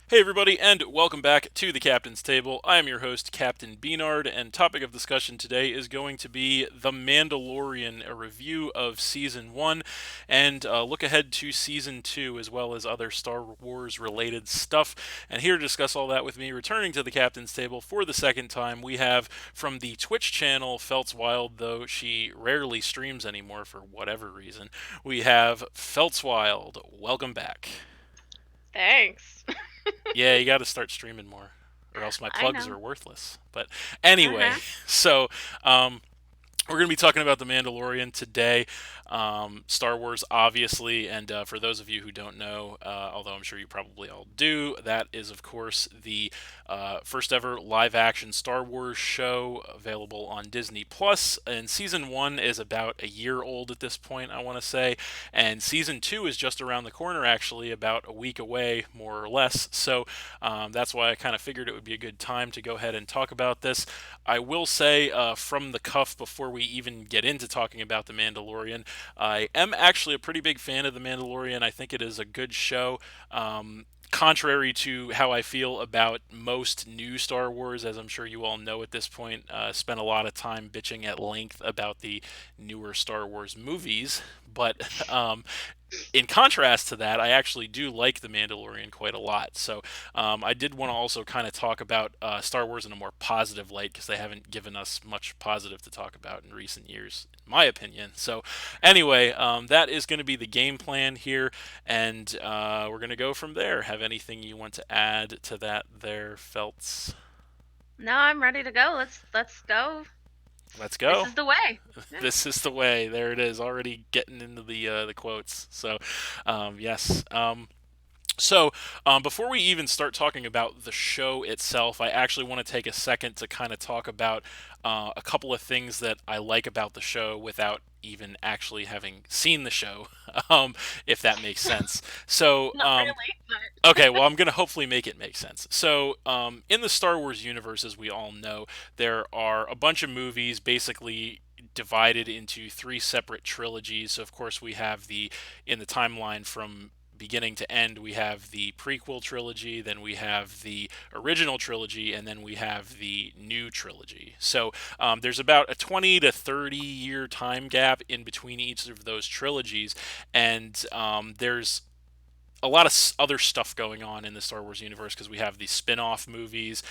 Hey everybody, and welcome back to the Captain's Table. I am your host, Captain B-Nard, and topic of discussion today is going to be The Mandalorian, a review of Season 1, and look ahead to Season 2, as well as other Star Wars-related stuff. And here to discuss all that with me, returning to the Captain's Table for the second time, we have from the Twitch channel, Felt's Wild, though she rarely streams anymore for whatever reason, we have Felt's Wild. Welcome back. Thanks. Yeah, you got to start streaming more, or else my I plugs know. are worthless. But anyway, Uh-huh. so we're going to be talking about The Mandalorian today. Star Wars, obviously, and for those of you who don't know, although I'm sure you probably all do, that is, of course, the first ever live action Star Wars show available on Disney Plus. And season one is about a year old at this point, I want to say. And season two is just around the corner, actually, about a week away, more or less. So that's why I kind of figured it would be a good time to go ahead and talk about this. I will say from the cuff before we even get into talking about The Mandalorian, I am actually a pretty big fan of The Mandalorian. I think it is a good show. Contrary to how I feel about most new Star Wars, as I'm sure you all know at this point, spent a lot of time bitching at length about the newer Star Wars movies. But in contrast to that, I actually do like The Mandalorian quite a lot. So I did want to also kind of talk about Star Wars in a more positive light because they haven't given us much positive to talk about in recent years, in my opinion. So anyway, that is going to be the game plan here, and we're going to go from there. Have anything you want to add to that there, Feltz? No, I'm ready to go. Let's go. Let's This go. is the way. Yeah. This is the way. There it is. Already getting into the quotes. So, yes. Before we even start talking about the show itself, I actually want to take a second to kind of talk about a couple of things that I like about the show without even actually having seen the show, if that makes sense. So, Not really, but okay, well, I'm going to hopefully make it make sense. So, in the Star Wars universe, as we all know, there are a bunch of movies basically divided into three separate trilogies. So, of course, we have in the timeline from beginning to end, we have the prequel trilogy, then we have the original trilogy, and then we have the new trilogy. So there's about a 20 to 30 year time gap in between each of those trilogies, and there's a lot of other stuff going on in the Star Wars universe because we have the spin-off movies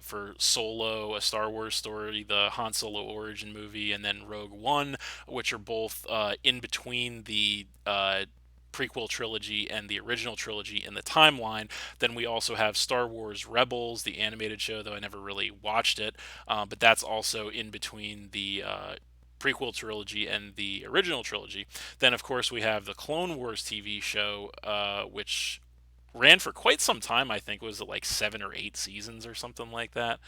for Solo, a Star Wars story, the Han Solo origin movie, and then Rogue One, which are both in between the prequel trilogy and the original trilogy in the timeline. Then we also have Star Wars Rebels, the animated show, though I never really watched it, but that's also in between the prequel trilogy and the original trilogy. Then, of course, we have the Clone Wars TV show, which ran for quite some time. I think was it like 7 or 8 seasons or something like that.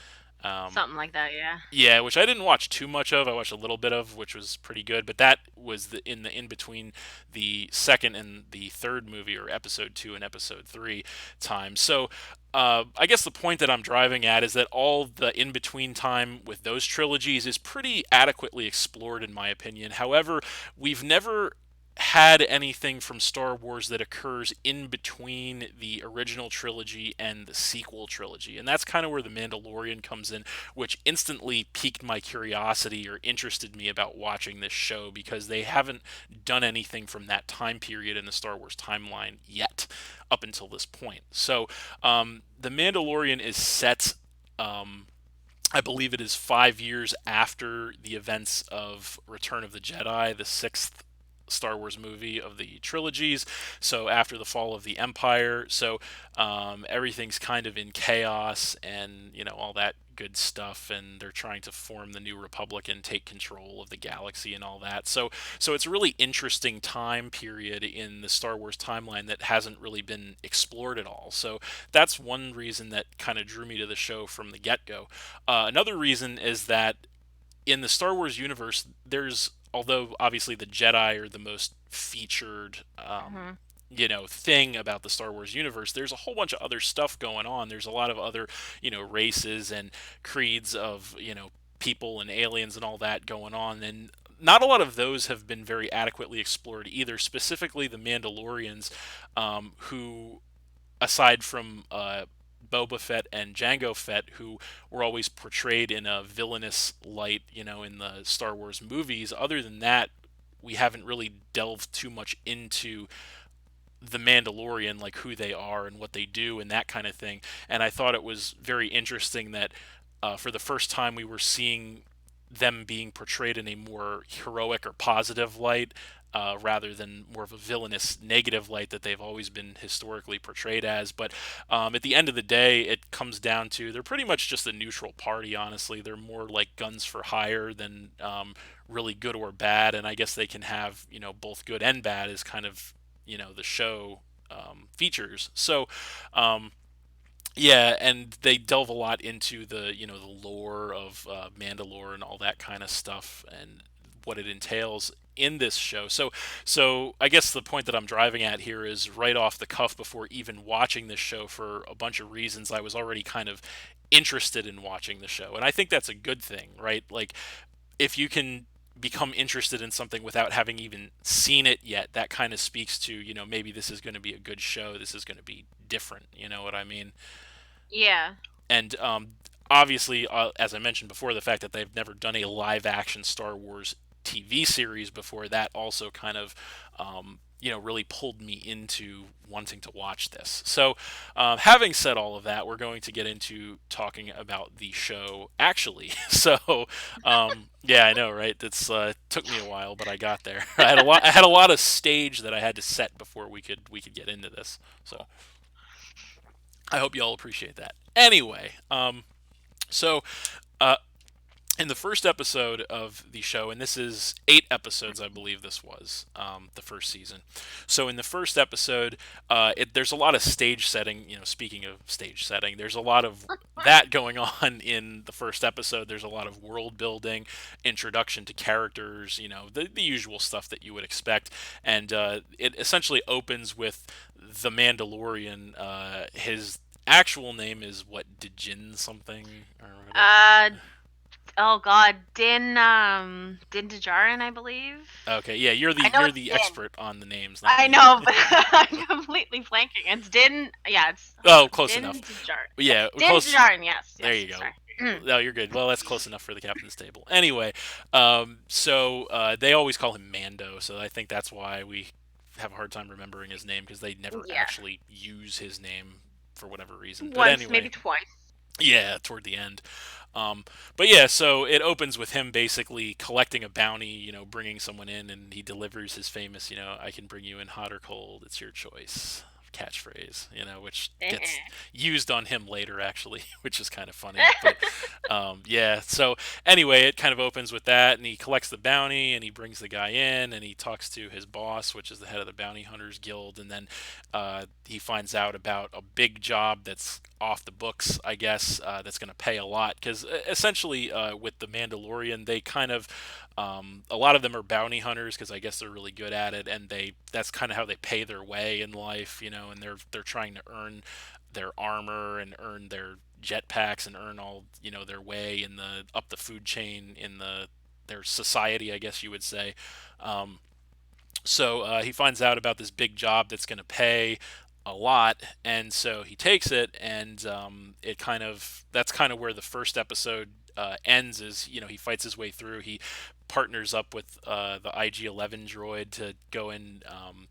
Um, something like that. Yeah. yeah, which I didn't watch too much of. I watched a little bit of, which was pretty good. But that was the in between the second and the third movie, or episode two and episode three time. So I guess the point that I'm driving at is that all the in between time with those trilogies is pretty adequately explored, in my opinion. However, we've never had anything from Star Wars that occurs in between the original trilogy and the sequel trilogy. And that's kind of where The Mandalorian comes in, which instantly piqued my curiosity or interested me about watching this show because they haven't done anything from that time period in the Star Wars timeline yet up until this point. So, The Mandalorian is set. I believe it is 5 years after the events of Return of the Jedi, the sixth Star Wars movie of the trilogies. So after the fall of the Empire, so everything's kind of in chaos, and all that good stuff. And they're trying to form the New Republic and take control of the galaxy and all that. So it's a really interesting time period in the Star Wars timeline that hasn't really been explored at all. So that's one reason that kind of drew me to the show from the get go. Another reason is that in the Star Wars universe, there's although obviously the Jedi are the most featured Hmm. thing about the Star Wars universe, there's a whole bunch of other stuff going on. There's a lot of other races and creeds of people and aliens and all that going on, and not a lot of those have been very adequately explored either. Specifically, the Mandalorians, who aside from Boba Fett and Jango Fett, who were always portrayed in a villainous light, in the Star Wars movies. Other than that, we haven't really delved too much into the Mandalorian, like who they are and what they do and that kind of thing. And I thought it was very interesting that for the first time we were seeing them being portrayed in a more heroic or positive light. Rather than more of a villainous negative light that they've always been historically portrayed as. But at the end of the day, it comes down to they're pretty much just a neutral party, honestly. They're more like guns for hire than really good or bad. And I guess they can have, both good and bad is kind of the show features. So yeah, and they delve a lot into the lore of Mandalore and all that kind of stuff and what it entails in this show. So I guess the point that I'm driving at here is right off the cuff before even watching this show for a bunch of reasons I was already kind of interested in watching the show. And I think that's a good thing, right? Like if you can become interested in something without having even seen it yet, that kind of speaks to, maybe this is going to be a good show. This is going to be different. You know what I mean? Yeah. And obviously, as I mentioned before, the fact that they've never done a live action Star Wars TV series before, that also kind of really pulled me into wanting to watch this. So having said all of that, we're going to get into talking about the show actually. So yeah, I know, right? That's took me a while, but I got there. I had a lot of stage that I had to set before we could get into this. So I hope you all appreciate that. Anyway, so uh, in the first episode of the show, and this is 8 episodes, I believe this was the first season. So in the first episode, there's a lot of stage setting. Speaking of stage setting, there's a lot of that going on in the first episode. There's a lot of world building, introduction to characters, the usual stuff that you would expect, and it essentially opens with the Mandalorian. His actual name is what, Dijin something or whatever. Uh oh God, Din Djarin, I believe. Okay, yeah, you're the I know you're it's the Din. expert on the names, not I me. know, but I'm completely blanking. It's Din. Yeah, it's hold Oh, on. close Din enough. Djarin. Yeah, Yeah, Din close. Djarin. Yes, There yes. you go. Sorry. No, you're good. Well, that's close enough for the captain's table. Anyway, so they always call him Mando, so I think that's why we have a hard time remembering his name because they never Yeah, actually use his name for whatever reason. But once, maybe anyway, twice. yeah, toward the end. Um, but yeah, so it opens with him basically collecting a bounty, bringing someone in, and he delivers his famous, I can bring you in hot or cold, it's your choice catchphrase, which gets used on him later, actually, which is kind of funny. But yeah, so anyway, it kind of opens with that, and he collects the bounty, and he brings the guy in, and he talks to his boss, which is the head of the Bounty Hunters Guild, and then he finds out about a big job that's off the books, I guess, that's going to pay a lot. Because essentially, with the Mandalorian, they kind of a lot of them are bounty hunters because I guess they're really good at it, and that's kind of how they pay their way in life, and they're trying to earn their armor and earn their jetpacks and earn all their way in the up the food chain in their society, I guess you would say. Um, so he finds out about this big job that's going to pay a lot, and so he takes it, and it kind of that's kind of where the first episode ends. Is he fights his way through. He partners up with the IG-11 droid to go and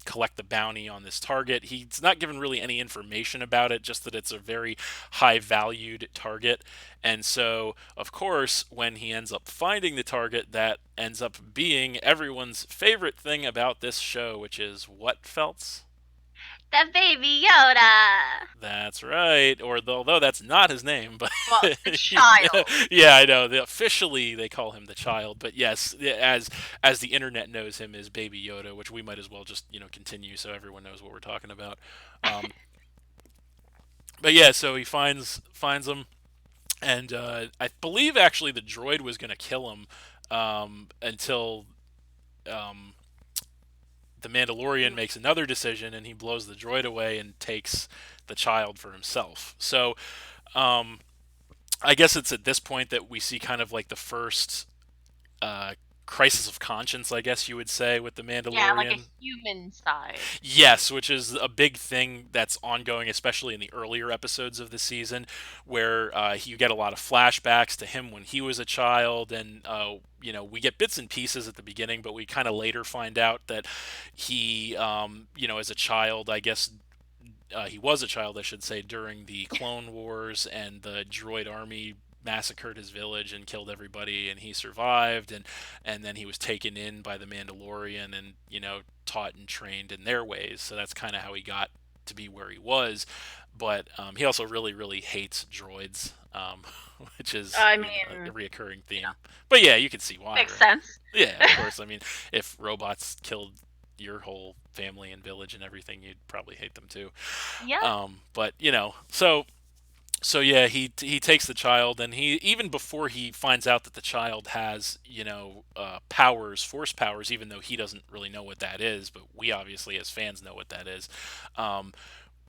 collect the bounty on this target. He's not given really any information about it, just that it's a very high valued target. And so, of course, when he ends up finding the target, that ends up being everyone's favorite thing about this show, which is what, Felts? The baby Yoda. That's right. Or although that's not his name, but Well, the child. yeah, I know. Officially, they call him the child, but yes, as the internet knows him as Baby Yoda, which we might as well just continue so everyone knows what we're talking about. Um, but yeah, so he finds him, and I believe actually the droid was gonna kill him until um, the Mandalorian makes another decision, and he blows the droid away and takes the child for himself. So I guess it's at this point that we see kind of like the first crisis of conscience, I guess you would say, with the Yeah, like a Mandalorian. human side. Yes, which is a big thing that's ongoing, especially in the earlier episodes of the season, where you get a lot of flashbacks to him when he was a child, and we get bits and pieces at the beginning, but we kind of later find out that he, as a child, I guess. He was a child, I should say, during the Clone Wars, and the droid army massacred his village and killed everybody, and he survived, and then he was taken in by the Mandalorian, and taught and trained in their ways. So that's kind of how he got to be where he was. But he also really, really hates droids, which is I a mean, reoccurring theme. But yeah, you can see why, makes right? sense. Yeah, of course. I mean, if robots killed your whole family and village and everything, you'd probably hate them too. Yeah. But so yeah, he takes the child, and he, even before he finds out that the child has powers, force powers, even though he doesn't really know what that is, but we obviously as fans know what that is. Um,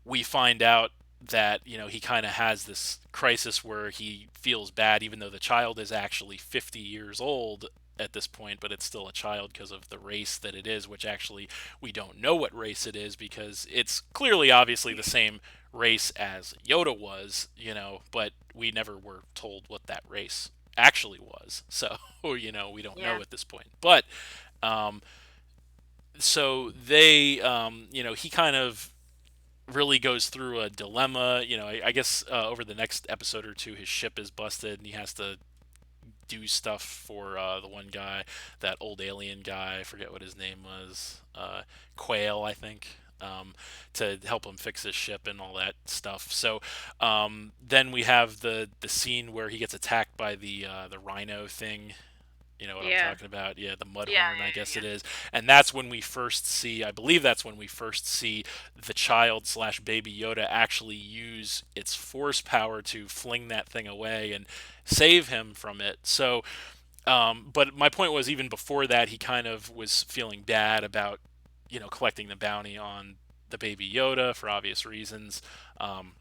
we find out that he kind of has this crisis where he feels bad, even though the child is actually 50 years old at this point, but it's still a child because of the race that it is, which actually we don't know what race it is, because it's clearly obviously the same race as Yoda was, but we never were told what that race actually was. So, we don't Yeah. know at this point. But um, so they, he kind of really goes through a dilemma. I guess over the next episode or two, his ship is busted, and he has to do stuff for the one guy, that old alien guy. I forget what his name was. Quail, I think. To help him fix his ship and all that stuff. So then we have the scene where he gets attacked by the rhino thing. You know what I'm Yeah. talking about? Yeah, the Yeah. Mudhorn, I guess Yeah. it is. And that's when we first see, I believe that's when we first see the child slash baby Yoda actually use its force power to fling that thing away and save him from it. So, but my point was, even before that, he kind of was feeling bad about, collecting the bounty on the baby Yoda for obvious reasons. Um,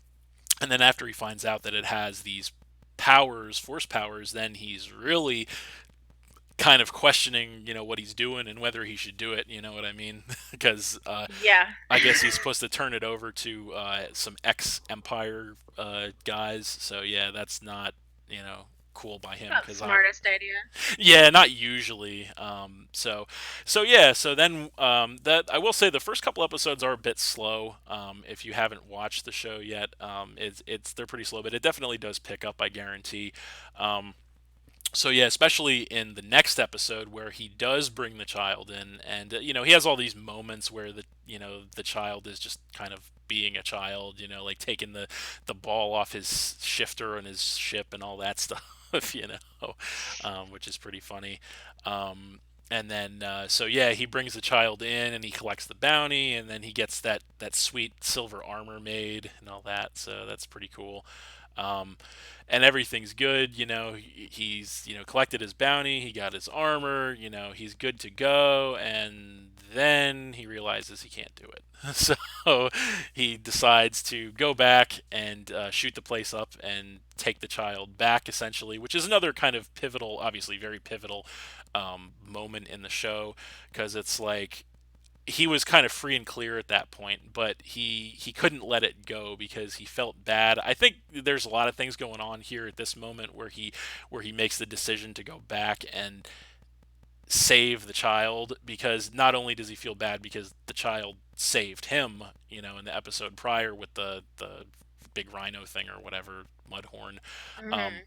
and then after he finds out that it has these powers, force powers, then he's really kind of questioning, what he's doing and whether he should do it. You know what I mean? Because Yeah. I guess he's supposed to turn it over to some ex-Empire guys. So yeah, that's not cool by him, Not the because smartest idea. yeah, not usually. So yeah, so then that I will say the first couple episodes are a bit slow. If you haven't watched the show yet, it's they're pretty slow, but it definitely does pick up, I guarantee. Um, so yeah, especially in the next episode where he does bring the child in, and he has all these moments where the child is just kind of being a child, like taking the ball off his shifter on his ship and all that stuff, which is pretty funny. And then so yeah, he brings the child in and he collects the bounty, and then he gets that sweet silver armor made and all that. So that's pretty cool. Um, and everything's good. He's collected his bounty, he got his armor, he's good to go, and then he realizes he can't do it. So he decides to go back and shoot the place up and take the child back, essentially, which is another kind of pivotal, obviously very pivotal moment in the show, because it's like he was kind of free and clear at that point, but he couldn't let it go because he felt bad. I think there's a lot of things going on here at this moment where he makes the decision to go back and save the child, because not only does he feel bad because the child saved him, in the episode prior with the big rhino thing or whatever, Mudhorn, um, Mhm.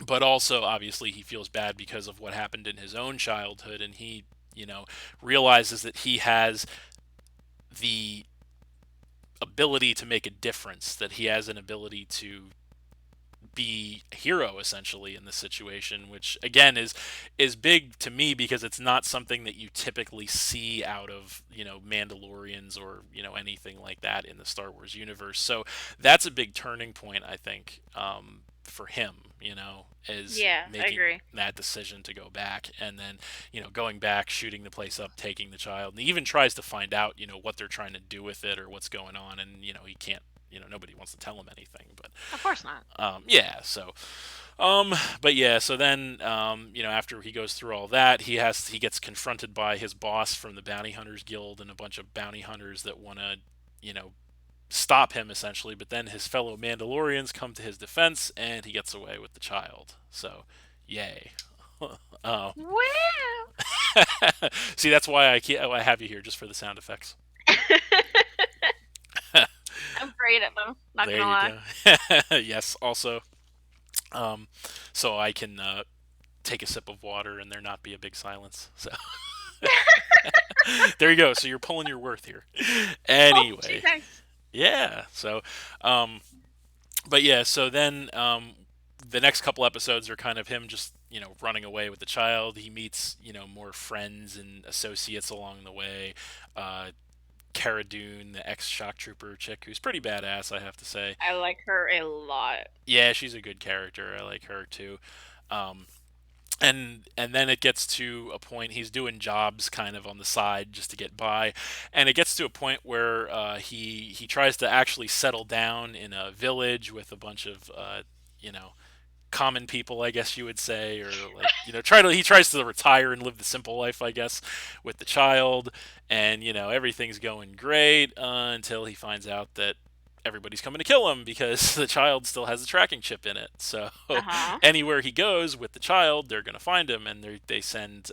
but also obviously he feels bad because of what happened in his own childhood, and he realizes that he has the ability to make a difference, that he has an ability to be a hero essentially in this situation, which again is big to me because it's not something that you typically see out of Mandalorians or anything like that in the Star Wars universe. So that's a big turning point, I think, for him, is Yeah, I making agree. that decision to go back, and then going back, shooting the place up, taking the child, and he even tries to find out what they're trying to do with it or what's going on, and he can't, nobody wants to tell him anything, but Of course not. yeah, so But yeah, so then, after he goes through all that, he gets confronted by his boss from the Bounty Hunters Guild and a bunch of bounty hunters that want to, you know, stop him essentially. But then his fellow Mandalorians come to his defense, and he gets away with the child. So, yay. um, Wow. See, that's why I have you here just for the sound effects. I'm great at them. Not There gonna you lie. go. Yes. Also, um, so I can take a sip of water and there not be a big silence. So there you go. So you're pulling your worth here. Oh, gee, Anyway, thanks. yeah. Um, but yeah. So then, the next couple episodes are kind of him just running away with the child. He meets more friends and associates along the way. Uh, Cara Dune, the ex shock trooper chick, who's pretty badass, I have to say. I like her a lot. Yeah, she's a good character. I like her too. Um, and then it gets to a point he's doing jobs kind of on the side just to get by, and it gets to a point where he tries to actually settle down in a village with a bunch of you know common people, I guess you would say, or like he tries to retire and live the simple life, I guess, with the child, and everything's going great until he finds out that everybody's coming to kill him because the child still has a tracking chip in it. So Uh-huh. anywhere he goes with the child, they're gonna find him, and they send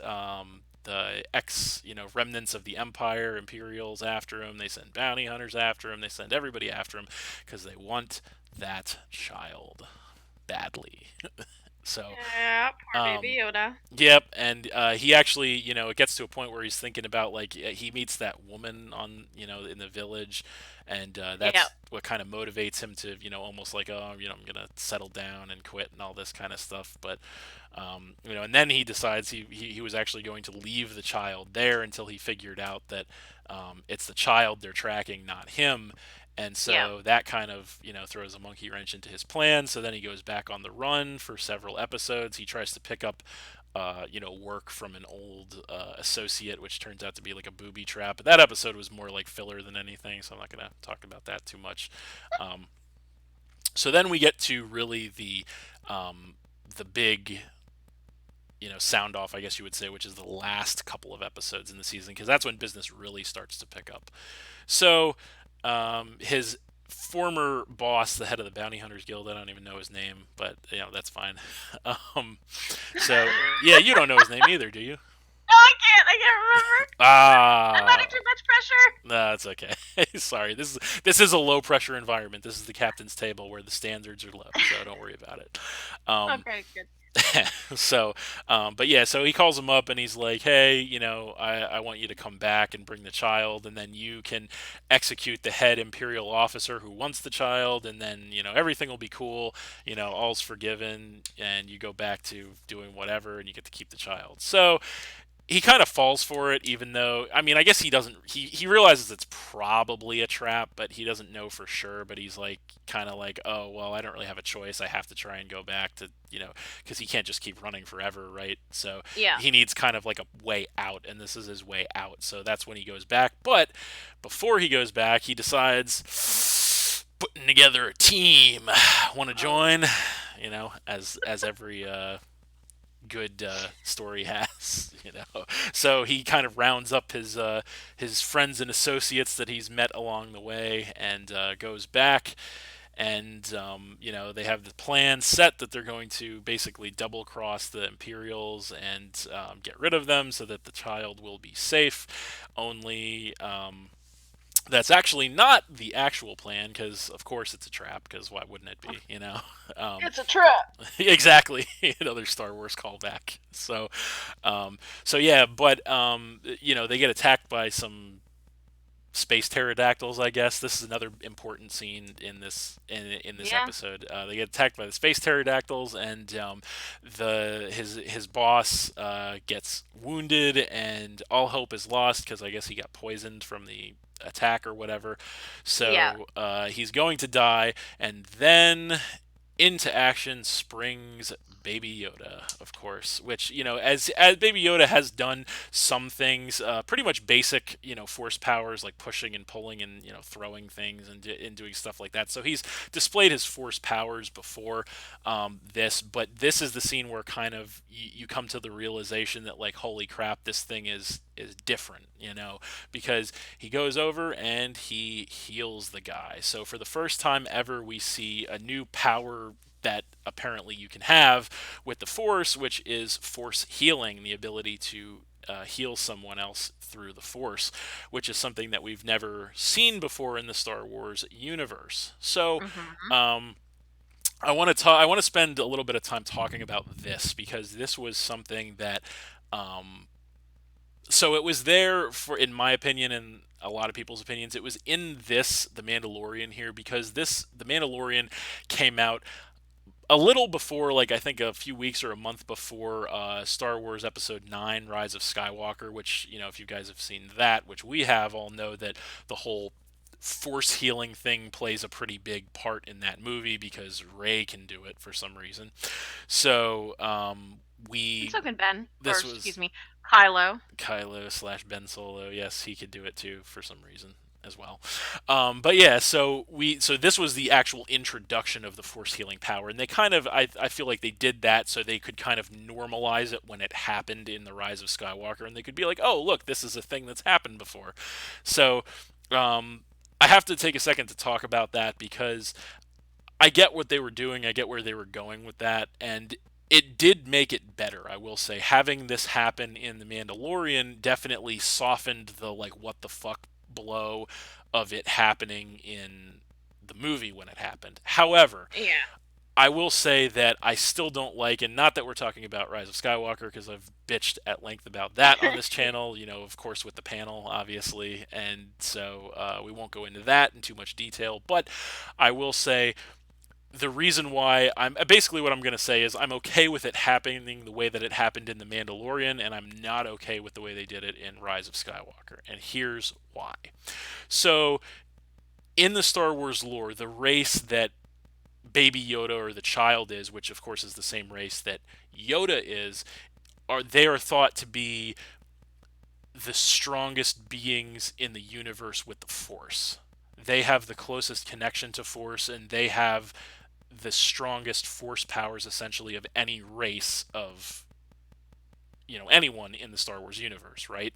the ex remnants of the empire imperials after him. They send bounty hunters after him. They send everybody after him because they want that child badly. So, Yeah, poor um, baby Yoda. yep, and he actually, it gets to a point where he's thinking about like he meets that woman on, in the village, and Yeah. that's what kind of motivates him to, almost like, oh, I'm gonna settle down and quit and all this kind of stuff. But, and then he decides he was actually going to leave the child there until he figured out that it's the child they're tracking, not him, and Yeah. so that kind of throws a monkey wrench into his plan. So then he goes back on the run for several episodes. He tries to pick up work from an old associate, which turns out to be like a booby trap. But that episode was more like filler than anything, so I'm not going to talk about that too much. Um, so then we get to really the big sound off, I guess you would say, which is the last couple of episodes in the season, because that's when business really starts to pick up. So, his former boss, the head of the Bounty Hunters Guild, I don't even know his name, but that's fine. um, so yeah, you don't know his name either, do you? No, I can't. I can't remember. I'm Ah, under too much pressure. no, that's okay. Sorry, this is a low pressure environment. This is the captain's table where the standards are low, so don't worry about it. Um, Okay, good. so, but yeah, so he calls him up and he's like, hey, I want you to come back and bring the child, and then you can execute the head Imperial officer who wants the child, and then, everything will be cool, all's forgiven, and you go back to doing whatever, and you get to keep the child. So, he kind of falls for it, even though, I mean, I guess he doesn't, he realizes it's probably a trap, but he doesn't know for sure. But he's like kind of like, oh well, I don't really have a choice, I have to try and go back to, because he can't just keep running forever, right? So Yeah. he needs kind of like a way out, and this is his way out. So that's when he goes back. But before he goes back, he decides, putting together a team, want to Oh. join, as every good story has, So he kind of rounds up his friends and associates that he's met along the way, and goes back, and they have the plan set that they're going to basically double cross the Imperials and get rid of them so that the child will be safe. Only that's actually not the actual plan, because of course it's a trap, because why wouldn't it be, um, It's a trap. exactly. Another Star Wars callback. So yeah, but they get attacked by some space pterodactyls, I guess. This is another important scene in this Yeah. episode. They get attacked by the space pterodactyls, and the his boss gets wounded, and all hope is lost because I guess he got poisoned from the attack or whatever. Yeah. So he's going to die, and then into action springs Baby Yoda, of course, which, as Baby Yoda has done some things, pretty much basic, force powers like pushing and pulling and, throwing things and doing stuff like that. So he's displayed his force powers before this, but this is the scene where kind of you come to the realization that, like, holy crap, this thing is different, because he goes over and he heals the guy. So for the first time ever, we see a new power that apparently you can have with the Force, which is Force healing, the ability to heal someone else through the Force, which is something that we've never seen before in the Star Wars universe. So, Mm-hmm. um, I want to talk. I want to spend a little bit of time talking about this because this was something that um, so it was there for, in my opinion and a lot of people's opinions, it was in this the Mandalorian here because this the Mandalorian came out a little before, like I think a few weeks or a month before Star Wars Episode 9 Rise of Skywalker, which, if you guys have seen that, which we have, all know that the whole force healing thing plays a pretty big part in that movie because Rey can do it for some reason. So And we so can Ben, or this excuse was me, Kylo. Kylo slash Ben Solo. Yes, he could do it too for some reason as well. But yeah, so this was the actual introduction of the force healing power, and they kind of I feel like they did that so they could kind of normalize it when it happened in the Rise of Skywalker, and they could be like, oh look, this is a thing that's happened before. So I have to take a second to talk about that because I get what they were doing. I get where they were going with that, and it did make it better. I will say having this happen in the Mandalorian definitely softened the, like, what the fuck blow of it happening in the movie when it happened. However, Yeah. I will say that I still don't like, and not that we're talking about Rise of Skywalker because I've bitched at length about that on this channel, of course, with the panel, obviously, and so we won't go into that in too much detail, but I will say the reason why I'm basically what I'm going to say is I'm okay with it happening the way that it happened in The Mandalorian, and I'm not okay with the way they did it in Rise of Skywalker. And here's why. So, in the Star Wars lore, the race that Baby Yoda or the child is, which of course is the same race that Yoda is, they are thought to be the strongest beings in the universe with the Force. They have the closest connection to Force, and they have the strongest force powers essentially of any race of anyone in the Star Wars universe, right?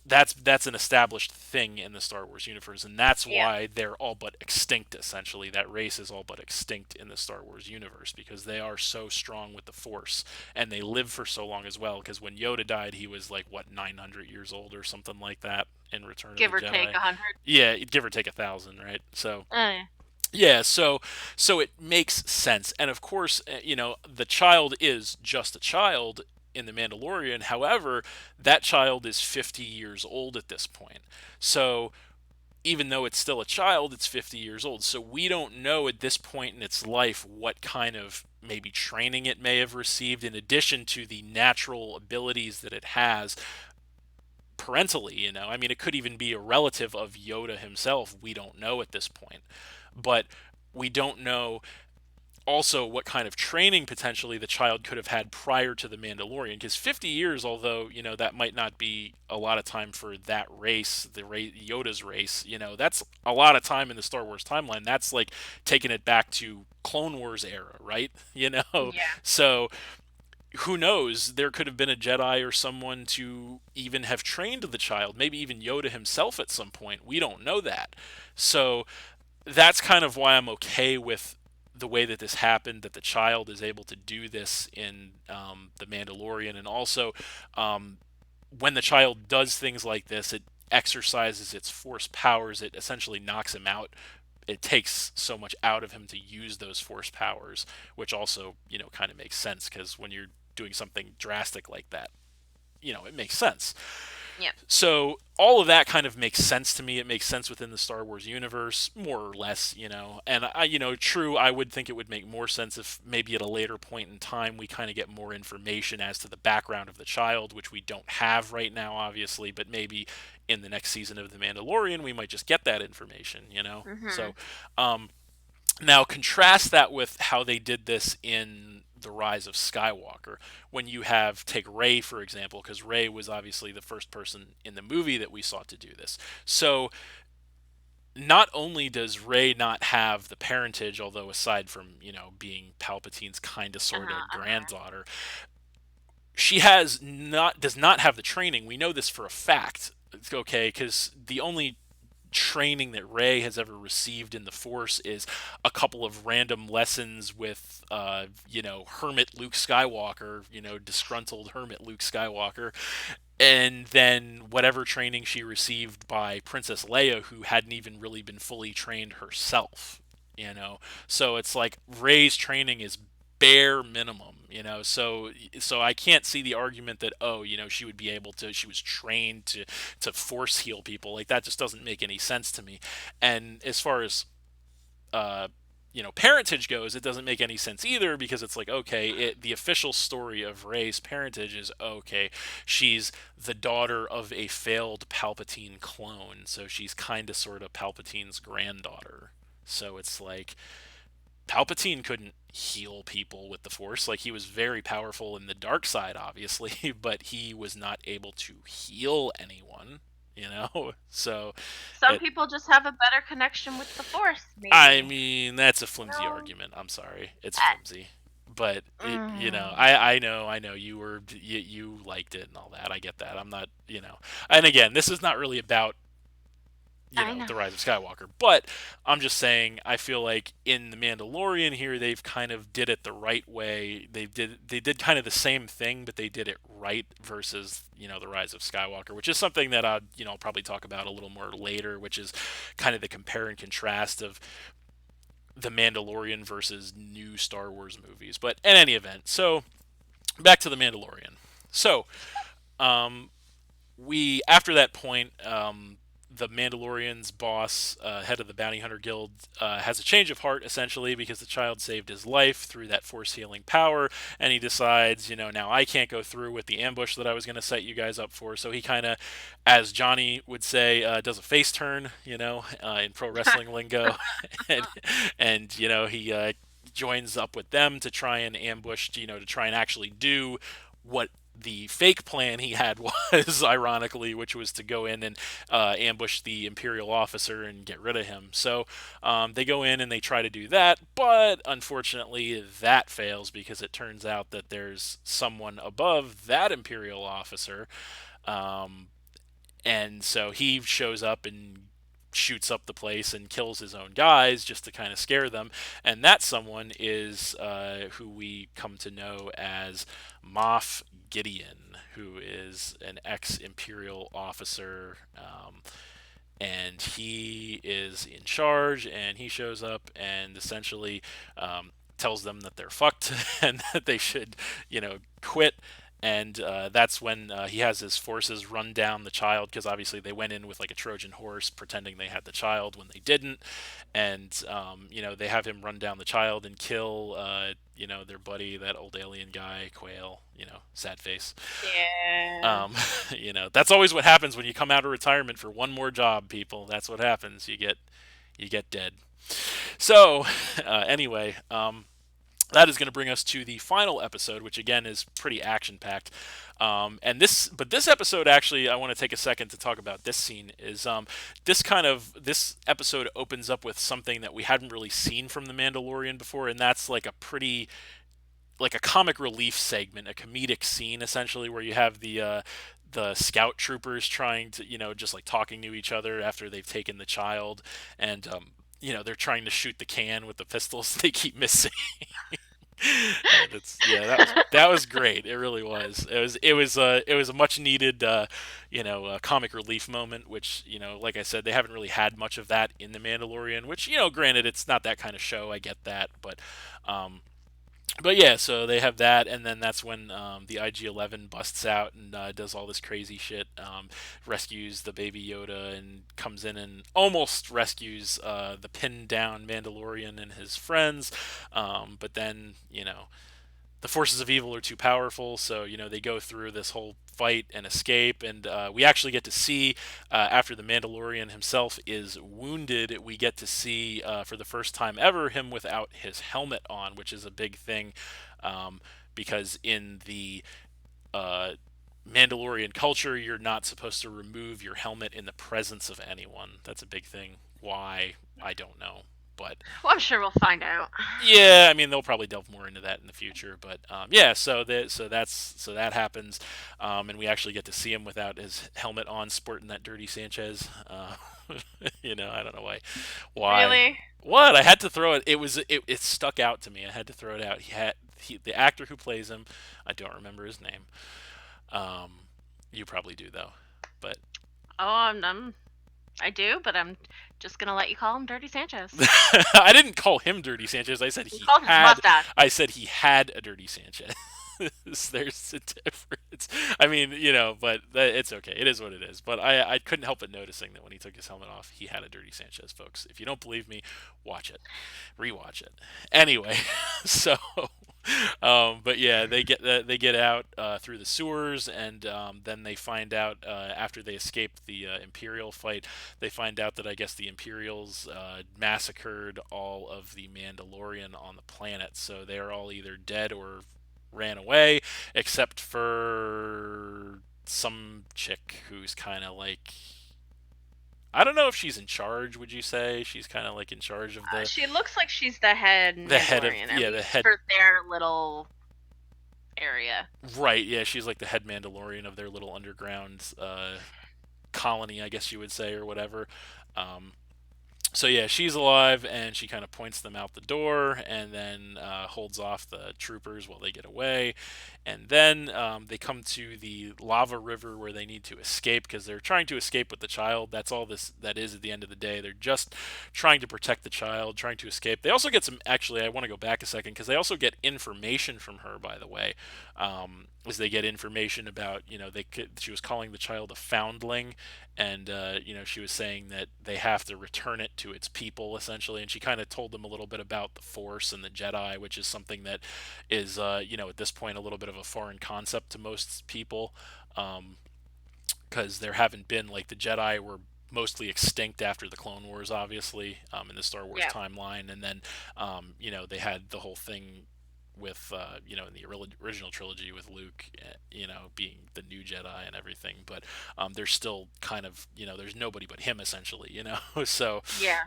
That's an established thing in the Star Wars universe, and that's Yeah. why they're all but extinct. Essentially, that race is all but extinct in the Star Wars universe because they are so strong with the Force, and they live for so long as well. Because when Yoda died, he was like what 900 years old or something like that in Return of the Give or take Jedi. 100. Yeah, give or take 1,000, right? So Yeah. yeah, so it makes sense. And of course, the child is just a child in the Mandalorian. However, that child is 50 years old at this point. So even though it's still a child, it's 50 years old. So we don't know at this point in its life what kind of maybe training it may have received in addition to the natural abilities that it has parentally, I mean, it could even be a relative of Yoda himself. We don't know at this point. But we don't know also what kind of training potentially the child could have had prior to the Mandalorian. Because 50 years, although that might not be a lot of time for that race, Yoda's race, that's a lot of time in the Star Wars timeline. That's like taking it back to Clone Wars era, right? Yeah. So who knows? There could have been a Jedi or someone to even have trained the child, maybe even Yoda himself at some point. We don't know that. So that's kind of why I'm okay with the way that this happened, that the child is able to do this in The Mandalorian. And also, um, when the child does things like this, it exercises its force powers, it essentially knocks him out. It takes so much out of him to use those force powers, which also, kind of makes sense because when you're doing something drastic like that, it makes sense. Yep. So all of that kind of makes sense to me. It makes sense within the Star Wars universe, more or less, And true, I would think it would make more sense if maybe at a later point in time we kind of get more information as to the background of the child, which we don't have right now, obviously. But maybe in the next season of The Mandalorian, we might just get that information. Mhm. So, um, Now, contrast that with how they did this in The Rise of Skywalker. When you have, take Rey, for example, because Rey was obviously the first person in the movie that we saw to do this. So, not only does Rey not have the parentage, although aside from, being Palpatine's kind of sort Uh-huh, of uh-huh. granddaughter, she does not have the training. We know this for a fact. Okay, because the only training that Rey has ever received in the Force is a couple of random lessons with, hermit Luke Skywalker, disgruntled hermit Luke Skywalker, and then whatever training she received by Princess Leia, who hadn't even really been fully trained herself. So it's like Rey's training is bare minimum. So I can't see the argument that, oh, she would be able to, she was trained to force heal people. Like, that just doesn't make any sense to me. And as far as uh, parentage goes, it doesn't make any sense either, because it's like, okay, the official story of Rey's parentage is, okay, she's the daughter of a failed Palpatine clone, so she's kind of sort of Palpatine's granddaughter. So it's like Palpatine couldn't heal people with the Force. Like, he was very powerful in the dark side, obviously, but he was not able to heal anyone. So Some it people just have a better connection with the Force, I maybe. mean, that's a You flimsy know? argument. I'm sorry, it's I, flimsy, but mm, I know you liked it and all that. I get that. I'm not, and again, this is not really about I know. the Rise of Skywalker, but I'm just saying, I feel like in the Mandalorian here, they've kind of did it the right way. They did kind of the same thing, but they did it right, versus the Rise of Skywalker, which is something that I'll probably talk about a little more later, which is kind of the compare and contrast of the Mandalorian versus new Star Wars movies. But in any event, so back to the Mandalorian. So we after that point, the Mandalorian's boss, head of the Bounty Hunter Guild, has a change of heart, essentially, because the child saved his life through that force healing power, and he decides, now I can't go through with the ambush that I was going to set you guys up for. So he kind of, as Johnny would say, does a face turn, in pro wrestling lingo, and he joins up with them to try and ambush, to try and actually do what the fake plan he had was, ironically, which was to go in and ambush the Imperial officer and get rid of him. So they go in and they try to do that, but unfortunately that fails, because it turns out that there's someone above that Imperial officer, um, and so he shows up and shoots up the place and kills his own guys just to kind of scare them. And that someone is who we come to know as Moff Gideon, who is an ex-Imperial officer. And he is in charge, and he shows up and essentially tells them that they're fucked and that they should, quit. And that's when he has his forces run down the child, because obviously they went in with like a Trojan horse pretending they had the child when they didn't. And they have him run down the child and kill their buddy, that old alien guy, Quail, sad face. Yeah. um, that's always what happens when you come out of retirement for one more job, people. That's what happens. You get dead. So anyway, that is going to bring us to the final episode, which again is pretty action packed. But this episode, actually, I want to take a second to talk about this scene. Is this episode opens up with something that we hadn't really seen from the Mandalorian before, and that's like a comic relief segment, a comedic scene, essentially, where you have the scout troopers trying to, just like talking to each other after they've taken the child, and they're trying to shoot the can with the pistols they keep missing. And it's yeah, that was great. It really was. It was a much needed comic relief moment, which, like I said, they haven't really had much of that in the Mandalorian. Which, granted, it's not that kind of show. I get that, um, but yeah, so they have that, and then that's when the IG-11 busts out and does all this crazy shit, rescues the baby Yoda, and comes in and almost rescues the pinned down Mandalorian and his friends, but then the forces of evil are too powerful. So they go through this whole fight and escape, and we actually get to see after the Mandalorian himself is wounded, we get to see for the first time ever him without his helmet on, which is a big thing because in the uh, Mandalorian culture, you're not supposed to remove your helmet in the presence of anyone. That's a big thing. Why? I don't know. But Well, I'm sure we'll find out. yeah, I mean they'll probably delve more into that in the future. But yeah, so that happens, and we actually get to see him without his helmet on, sporting that dirty Sanchez. I don't know why. Really? What I had to throw it. It stuck out to me. I had to throw it out. The actor who plays him. I don't remember his name. Um, you probably do though, but Oh, I do, but I'm just gonna let you call him Dirty Sanchez. I didn't call him Dirty Sanchez. I said You he called his had. mustache. I said he had a Dirty Sanchez. There's a difference. I mean, but it's okay. It is what it is. But I couldn't help but noticing that when he took his helmet off, he had a Dirty Sanchez, folks. If you don't believe me, watch it, rewatch it. Anyway, so but yeah, they get out through the sewers, and then they find out after they escape the Imperial fight, they find out that I guess the Imperials massacred all of the Mandalorian on the planet, so they're all either dead or ran away, except for some chick who's kind of like. I don't know if she's in charge. Would you say she's kind of like in charge of She looks like she's the head the head of Mandalorian, at yeah the least head. for their little area. Right, yeah, she's like the head Mandalorian of their little underground colony, I guess you would say, or whatever. Um, so yeah, she's alive, and she kind of points them out the door, and then holds off the troopers while they get away, and then they come to the lava river where they need to escape because they're trying to escape with the child. That's all this that is at the end of the day. They're just trying to protect the child, trying to escape. They also get some. Actually, I want to go back a second because they also get information from her. By the way, as they get information about she was calling the child a foundling, and she was saying that they have to return it to its people essentially, and she kind of told them a little bit about the Force and the Jedi, which is something that is at this point a little bit of a foreign concept to most people, because there haven't been like the Jedi were mostly extinct after the Clone Wars, obviously, in the Star Wars Yeah. timeline, and then they had the whole thing with in the original trilogy with Luke, being the new Jedi and everything, but there's still kind of there's nobody but him essentially, so Yeah.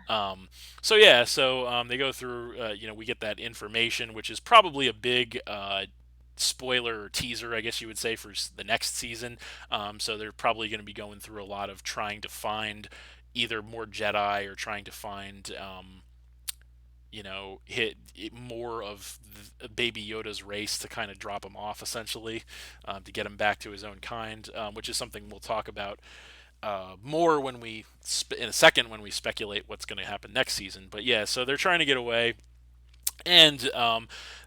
they go through, we get that information, which is probably a big spoiler or teaser, I guess you would say, for the next season. So they're probably going to be going through a lot of trying to find either more Jedi or trying to find hit more of Baby Yoda's race to kind of drop him off, essentially, to get him back to his own kind, which is something we'll talk about more when in a second when we speculate what's going to happen next season. But yeah, so they're trying to get away, and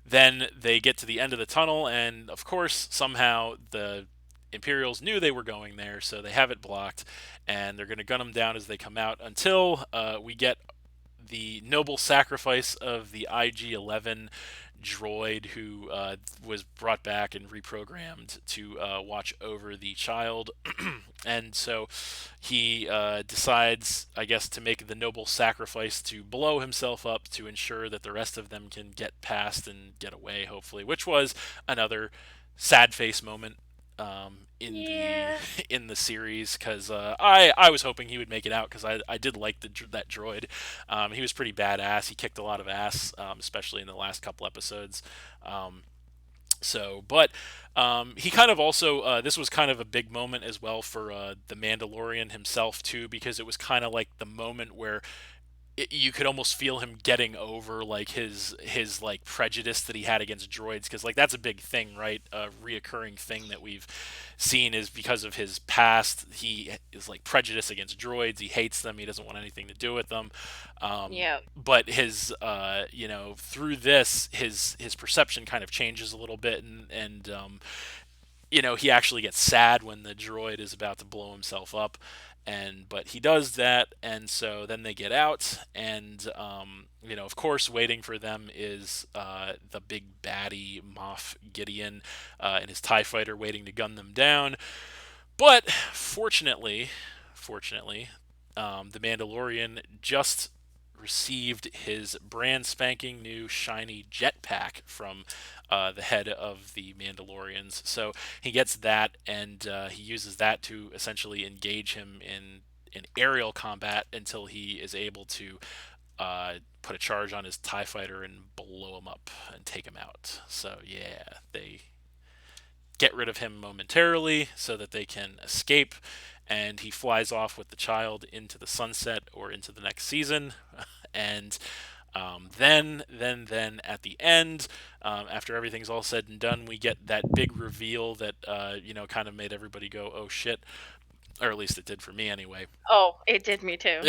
then they get to the end of the tunnel, and of course, somehow the Imperials knew they were going there, so they have it blocked, and they're going to gun them down as they come out until we get the noble sacrifice of the IG-11 droid who was brought back and reprogrammed to watch over the child. And so he decides, I guess, to make the noble sacrifice to blow himself up to ensure that the rest of them can get past and get away, hopefully, which was another sad face moment in the Yeah. in the series, because I was hoping he would make it out because I did like that droid. He was pretty badass. He kicked a lot of ass, especially in the last couple episodes. Um, but he kind of also this was kind of a big moment as well for the Mandalorian himself too, because it was kind of like the moment where you could almost feel him getting over like his like prejudice that he had against droids, because like that's a big thing, right? A reoccurring thing that we've seen is because of his past, he is like prejudiced against droids. He hates them. He doesn't want anything to do with them. Yeah. But his through this, his perception kind of changes a little bit, and he actually gets sad when the droid is about to blow himself up, but he does that, and so then they get out, and of course, waiting for them is the big baddie Moff Gideon and his Tie Fighter waiting to gun them down. But fortunately, the Mandalorian just received his brand spanking new shiny jetpack from the head of the Mandalorians. So he gets that, and he uses that to essentially engage him in aerial combat until he is able to put a charge on his TIE fighter and blow him up and take him out. So yeah, they get rid of him momentarily so that they can escape, and he flies off with the child into the sunset or into the next season. And then at the end, after everything's all said and done, we get that big reveal that kind of made everybody go, "Oh shit," or at least it did for me anyway. Oh, it did me too.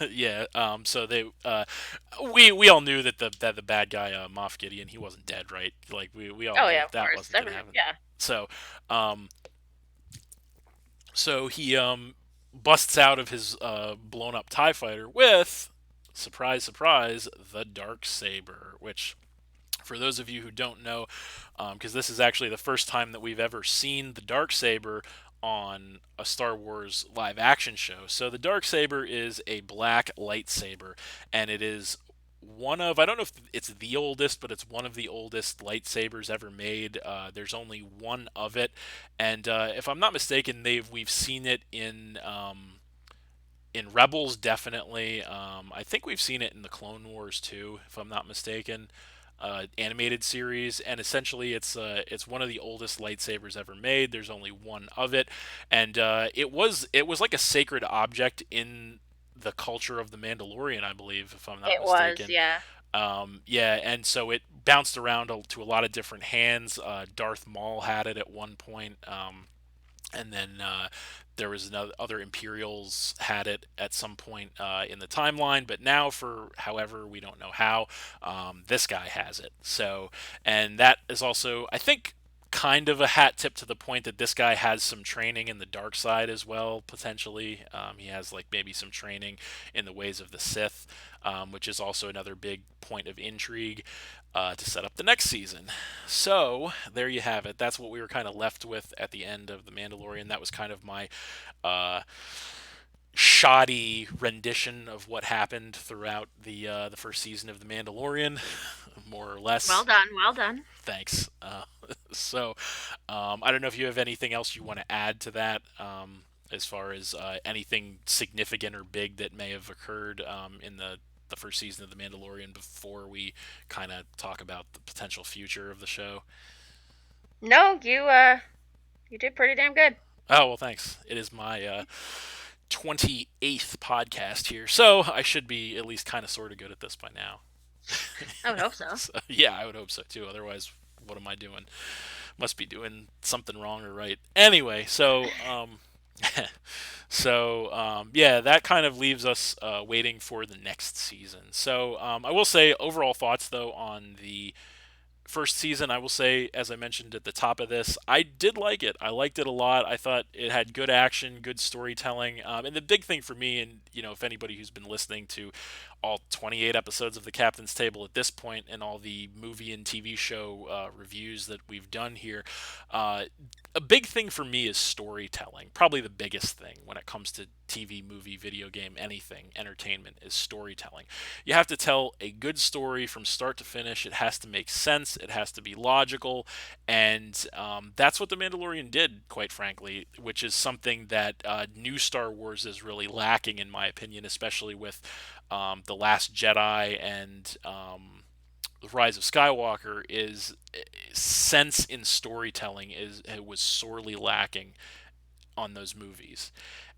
Yeah. So we all knew that the bad guy Moff Gideon, he wasn't dead, right? Like we all Oh knew yeah, of that course. wasn't gonna happen. Yeah. So um he busts out of his blown up TIE fighter with, surprise surprise, the Darksaber, which, for those of you who don't know, because this is actually the first time that we've ever seen the Darksaber on a Star Wars live action show. So the Darksaber is a black lightsaber, and it is one of, I don't know if it's the oldest, but it's one of the oldest lightsabers ever made. There's only one of it, and if I'm not mistaken, we've seen it in Rebels, definitely. I think we've seen it in the Clone Wars too, if I'm not mistaken. Animated series, and essentially it's one of the oldest lightsabers ever made. There's only one of it, and it was like a sacred object in the culture of the Mandalorian, I believe, if I'm not It was, mistaken. yeah. Yeah, and so it bounced around to a lot of different hands. Darth Maul had it at one point. And then there was another other Imperials had it at some point in the timeline, but now, for however we don't know how, this guy has it. So, and that is also, I think, kind of a hat tip to the point that this guy has some training in the dark side as well, potentially. He has like maybe some training in the ways of the Sith, which is also another big point of intrigue to set up the next season. So there you have it. That's what we were kind of left with at the end of The Mandalorian. That was kind of my uh, shoddy rendition of what happened throughout the first season of The Mandalorian, more or Well less. done, well done. Thanks. So I don't know if you have anything else you want to add to that. As far as anything significant or big that may have occurred in the first season of The Mandalorian before we kind of talk about the potential future of the show. No, you did pretty damn good. Oh, well, thanks. It is my 28th podcast here, so I should be at least kind of sort of good at this by now. I would hope so. So, yeah, I would hope so too. Otherwise, what am I doing? Must be doing something wrong or right. Anyway, yeah, that kind of leaves us waiting for the next season. So I will say, overall thoughts though on the first season, I will say, as I mentioned at the top of this, I did like it. I liked it a lot. I thought it had good action, good storytelling, and the big thing for me, and if anybody who's been listening to all 28 episodes of the Captain's Table at this point, and all the movie and TV show reviews that we've done here, a big thing for me is storytelling. Probably the biggest thing when it comes to TV, movie, video game, anything, entertainment, is storytelling. You have to tell a good story from start to finish. It has to make sense. It has to be logical, and that's what The Mandalorian did, quite frankly, which is something that new Star Wars is really lacking, in my opinion, especially with The Last Jedi and The Rise of Skywalker. Is sense in storytelling is it was sorely lacking on those movies,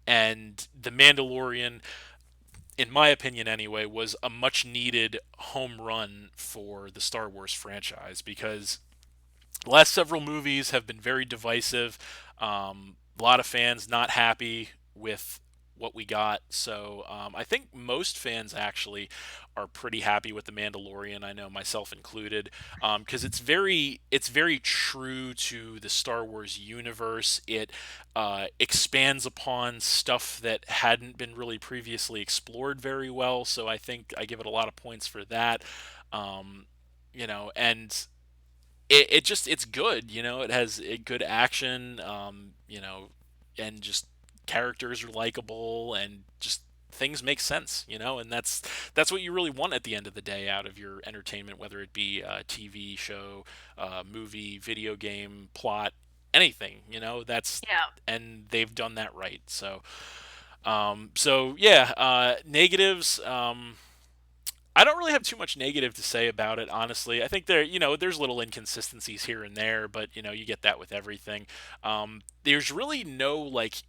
and The Mandalorian, in my opinion anyway, was a much needed home run for the Star Wars franchise, because the last several movies have been very divisive. A lot of fans not happy with what we got. So I think most fans actually are pretty happy with the Mandalorian. I know myself included, because it's very true to the Star Wars universe. It expands upon stuff that hadn't been really previously explored very well. So I think I give it a lot of points for that. Um, and it's good. It has good action. And just characters are likable, and just things make sense. And that's what you really want at the end of the day out of your entertainment, whether it be a TV show, movie, video game, plot, anything. That's Yeah. and they've done that right. So yeah, negatives. I don't really have too much negative to say about it, honestly. I think there's little inconsistencies here and there, but you get that with everything. There's really no like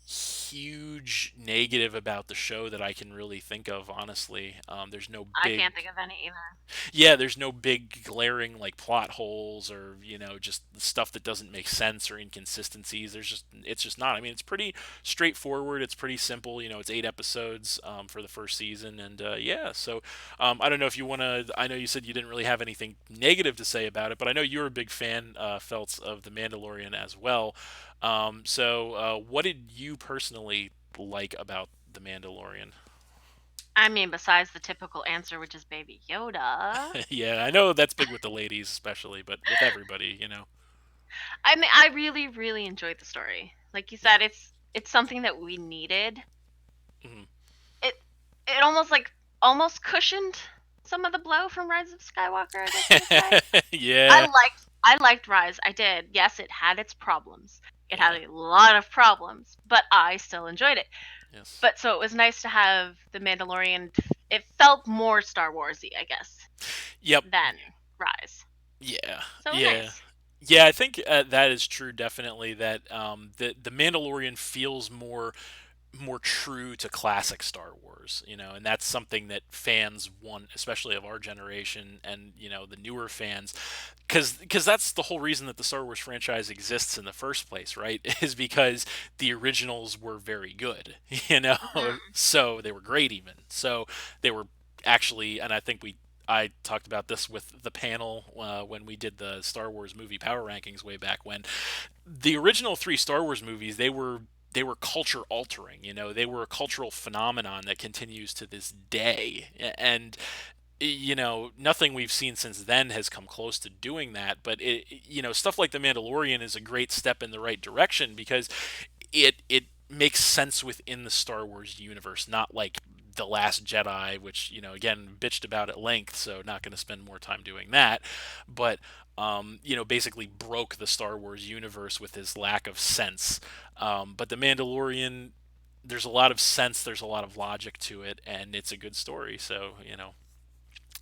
huge negative about the show that I can really think of, honestly. There's no I big can't think of any either. Yeah, there's no big glaring like plot holes or just stuff that doesn't make sense or inconsistencies. It's just not. I mean, it's pretty straightforward. It's pretty simple. It's 8 episodes for the first season, and yeah. So I don't know if you want to. I know you said you didn't really have anything negative to say about it, but I know you're a big fan, Feltz, of the Mandalorian as well. So what did you personally like about the Mandalorian? I mean, besides the typical answer, which is Baby Yoda. Yeah, I know that's big with the ladies, especially, but with everybody. I mean, I really, really enjoyed the story. Like you Yeah. said, it's something that we needed. Mhm. It it almost almost cushioned some of the blow from Rise of Skywalker, I guess you would say. Yeah. I liked Rise. I did. Yes, it had its problems. It had Yeah. a lot of problems, but I still enjoyed it. Yes. But so it was nice to have the Mandalorian. It felt more Star Warsy, I guess, Yep. than Rise. Yeah. So it was Yeah. nice. Yeah, I think that is true. Definitely, that the Mandalorian feels more true to classic Star Wars, and that's something that fans want, especially of our generation, and the newer fans, because that's the whole reason that the Star Wars franchise exists in the first place, right? Is because the originals were very good, Hmm. so they were great even. So they were actually, and I talked about this with the panel when we did the Star Wars movie power rankings way back when. The original three Star Wars movies, they were culture altering. They were a cultural phenomenon that continues to this day, and nothing we've seen since then has come close to doing that. But stuff like the Mandalorian is a great step in the right direction, because it makes sense within the Star Wars universe, not like the Last Jedi, which again bitched about at length, so not going to spend more time doing that. But basically broke the Star Wars universe with his lack of sense. But the Mandalorian, there's a lot of sense, there's a lot of logic to it, and it's a good story. So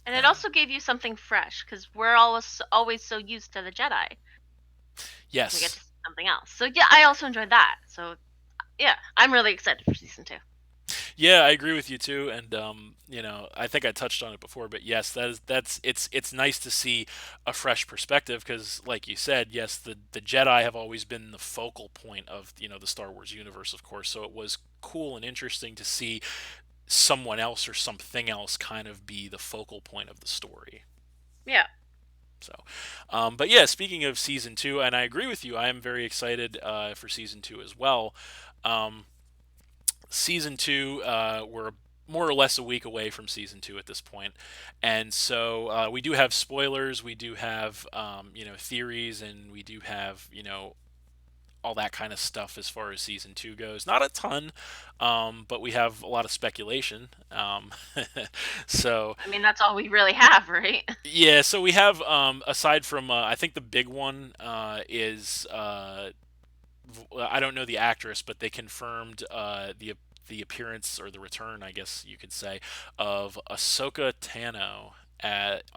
And it um, also gave you something fresh because we're always so used to the Jedi. We get to yes. see something else. So yeah, I also enjoyed that. So yeah, I'm really excited for season 2. Yeah, I agree with you too, and I think I touched on it before, but yes, it's nice to see a fresh perspective, because, like you said, yes, the Jedi have always been the focal point of the Star Wars universe, of course. So it was cool and interesting to see someone else or something else kind of be the focal point of the story. Yeah. So, but yeah, speaking of season two, and I agree with you, I am very excited for season two as well. Um, Season two, we're more or less a week away from season two at this point, and so we do have spoilers, we do have theories, and we do have all that kind of stuff as far as season two goes. Not a ton, but we have a lot of speculation. So I mean, that's all we really have, right? yeah, so we have aside from I think the big one is I don't know the actress, but they confirmed the appearance, or the return, I guess you could say, of Ahsoka Tano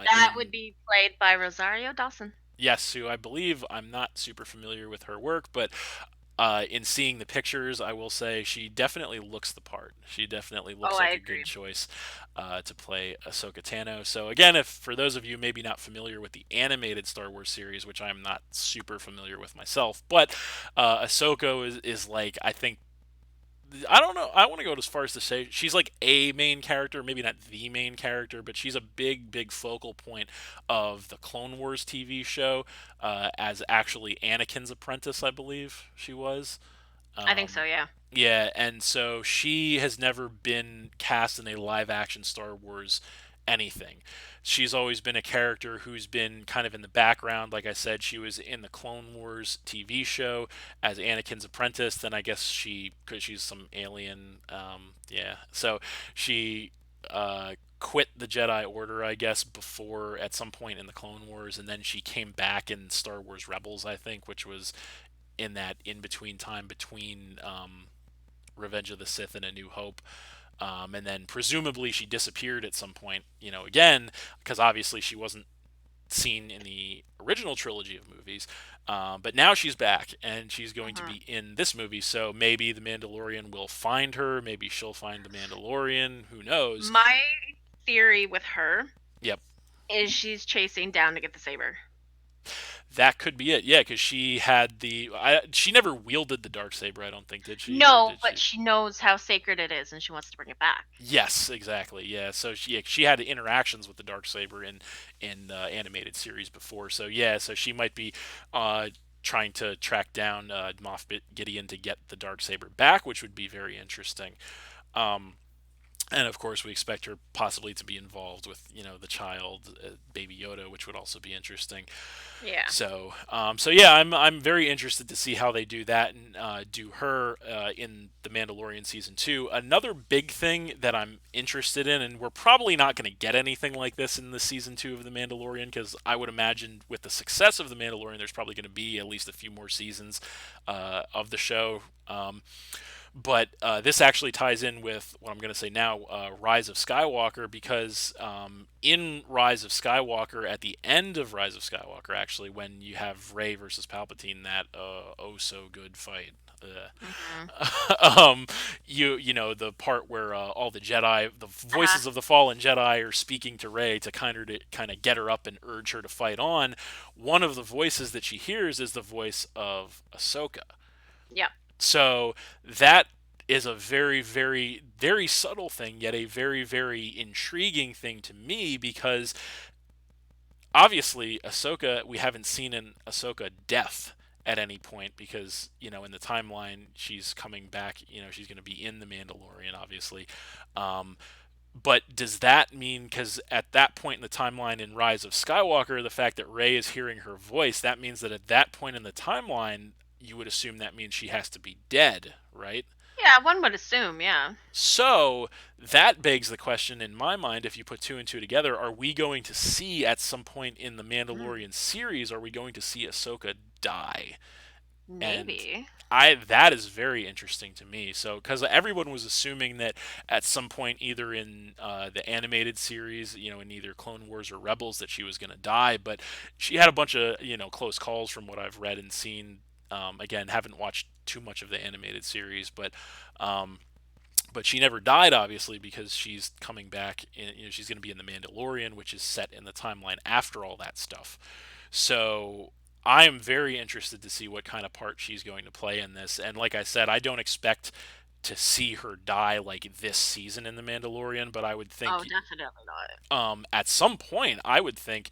That would in be played by Rosario Dawson. yes, who I believe, I'm not super familiar with her work, but in seeing the pictures, I will say she definitely looks the part. She definitely Oh, looks I like a good agree. choice to play Ahsoka Tano. So again, if for those of you maybe not familiar with the animated Star Wars series, which I'm not super familiar with myself, but Ahsoka is like, I think I don't know. I want to go as far as to say she's like a main character, maybe not the main character, but she's a big focal point of the Clone Wars TV show, as actually Anakin's apprentice, I believe she was. I think so. Yeah. Yeah, and so she has never been cast in a live action Star Wars anything. She's always been a character who's been kind of in the background. Like I said, she was in the Clone Wars TV show as Anakin's apprentice. Then I guess because she's some alien, yeah. So she quit the Jedi Order, I guess, before at some point in the Clone Wars, and then she came back in Star Wars Rebels, I think, which was in that in between time between Revenge of the Sith and A New Hope. And then presumably she disappeared at some point, again, because obviously she wasn't seen in the original trilogy of movies. But now she's back and she's going to Hmm. be in this movie. So maybe the Mandalorian will find her. Maybe she'll find the Mandalorian. Who knows? My theory with her Yep. is she's chasing down to get the saber. That could be it. Yeah, because she had she never wielded the dark saber. I don't think, did she? Or No, did but she? she knows how sacred it is, and she wants to bring it back. Yes, exactly. Yeah, so she had interactions with the dark saber in animated series before. So yeah, so she might be uh, trying to track down Moff Gideon to get the dark saber back, which would be very interesting. Um, and of course, we expect her possibly to be involved with the child, Baby Yoda, which would also be interesting. Yeah. So yeah, I'm very interested to see how they do that and do her in the Mandalorian season 2. Another big thing that I'm interested in, and we're probably not going to get anything like this in the season 2 of the Mandalorian, because I would imagine with the success of the Mandalorian, there's probably going to be at least a few more seasons of the show. But this actually ties in with what I'm going to say now, Rise of Skywalker, because in Rise of Skywalker, at the end of Rise of Skywalker, actually, when you have Rey versus Palpatine, that oh so good fight. Hmm. The part where all the Jedi, the Uh-huh. voices of the fallen Jedi, are speaking to Rey to kind of get her up and urge her to fight on. One of the voices that she hears is the voice of Ahsoka. Yep. So that is a very subtle thing, yet a very intriguing thing to me, because obviously Ahsoka, we haven't seen an Ahsoka death at any point, because in the timeline she's coming back. She's going to be in the Mandalorian, obviously. Um, but does that mean, because at that point in the timeline in Rise of Skywalker, the fact that Rey is hearing her voice, that means that at that point in the timeline, you would assume that means she has to be dead, right? Yeah, one would assume. Yeah. So that begs the question in my mind, if you put two and two together, are we going to see at some point in the Mm, Mandalorian series, are we going to see Ahsoka die? And maybe. that is very interesting to me. So because everyone was assuming that at some point, either in the animated series, in either Clone Wars or Rebels, that she was going to die, but she had a bunch of close calls from what I've read and seen. Again, haven't watched too much of the animated series, um, but she never died, obviously, because she's coming back. She's going to be in the Mandalorian, which is set in the timeline after all that stuff. So I am very interested to see what kind of part she's going to play in this. And like I said, I don't expect to see her die like this season in the Mandalorian, but I would Oh, think definitely not. at some point, I would think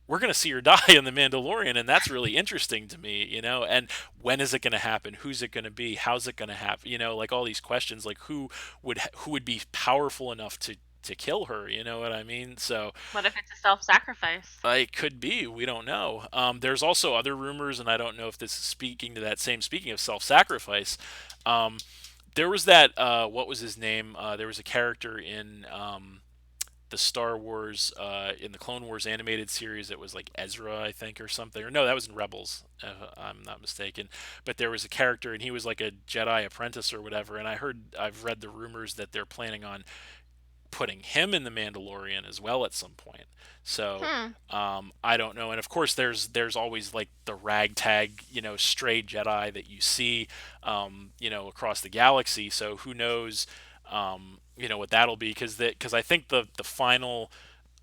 we're going to see her die in the Mandalorian, and that's really interesting to me, And when is it going to happen? Who's it going to be? How's it going to happen? Like all these questions, like who would be powerful enough to kill her? You know what I mean? So What if it's a self-sacrifice? it could be. We don't know. There's also other rumors, and I don't know if this is speaking to that same. Speaking of self-sacrifice, um, there was that. What was his name? There was a character in the Star Wars, in the Clone Wars animated series. It was like Ezra, I think, or something. Or no, that was in Rebels. I'm not mistaken. But there was a character, and he was like a Jedi apprentice or whatever. And I've read the rumors that they're planning on putting him in the Mandalorian as well at some point. So Hmm. I don't know. And of course, there's always like the ragtag, stray Jedi that you see, across the galaxy. So who knows, what that'll be? Because I think the final.